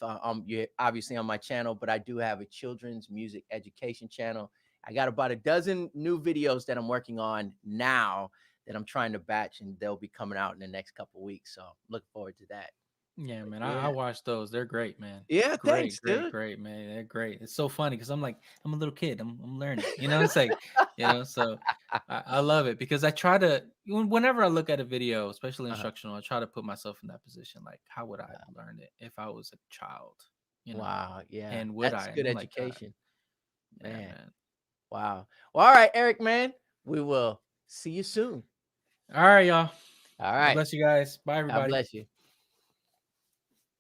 you're obviously on my channel, but I do have a children's music education channel. I got about a dozen new videos that I'm working on now that I'm trying to batch, and they'll be coming out in the next couple weeks. So look forward to that. Yeah, But man. I yeah, watch those. They're great, man. yeah, Great, thanks, great, dude. great, man. They're great. It's so funny because I'm like, I'm a little kid. I'm learning. It's like, so I love it because I try to whenever I look at a video, especially Uh-huh. instructional, I try to put myself in that position. Like, how would I have learned it if I was a child? You know, Wow, yeah, and would that's I? And good I'm like, God, education, yeah, man. man. Wow. Well, all right, Eric, man. We will see you soon. All right, y'all. All God right. bless you guys. Bye, God everybody. bless you.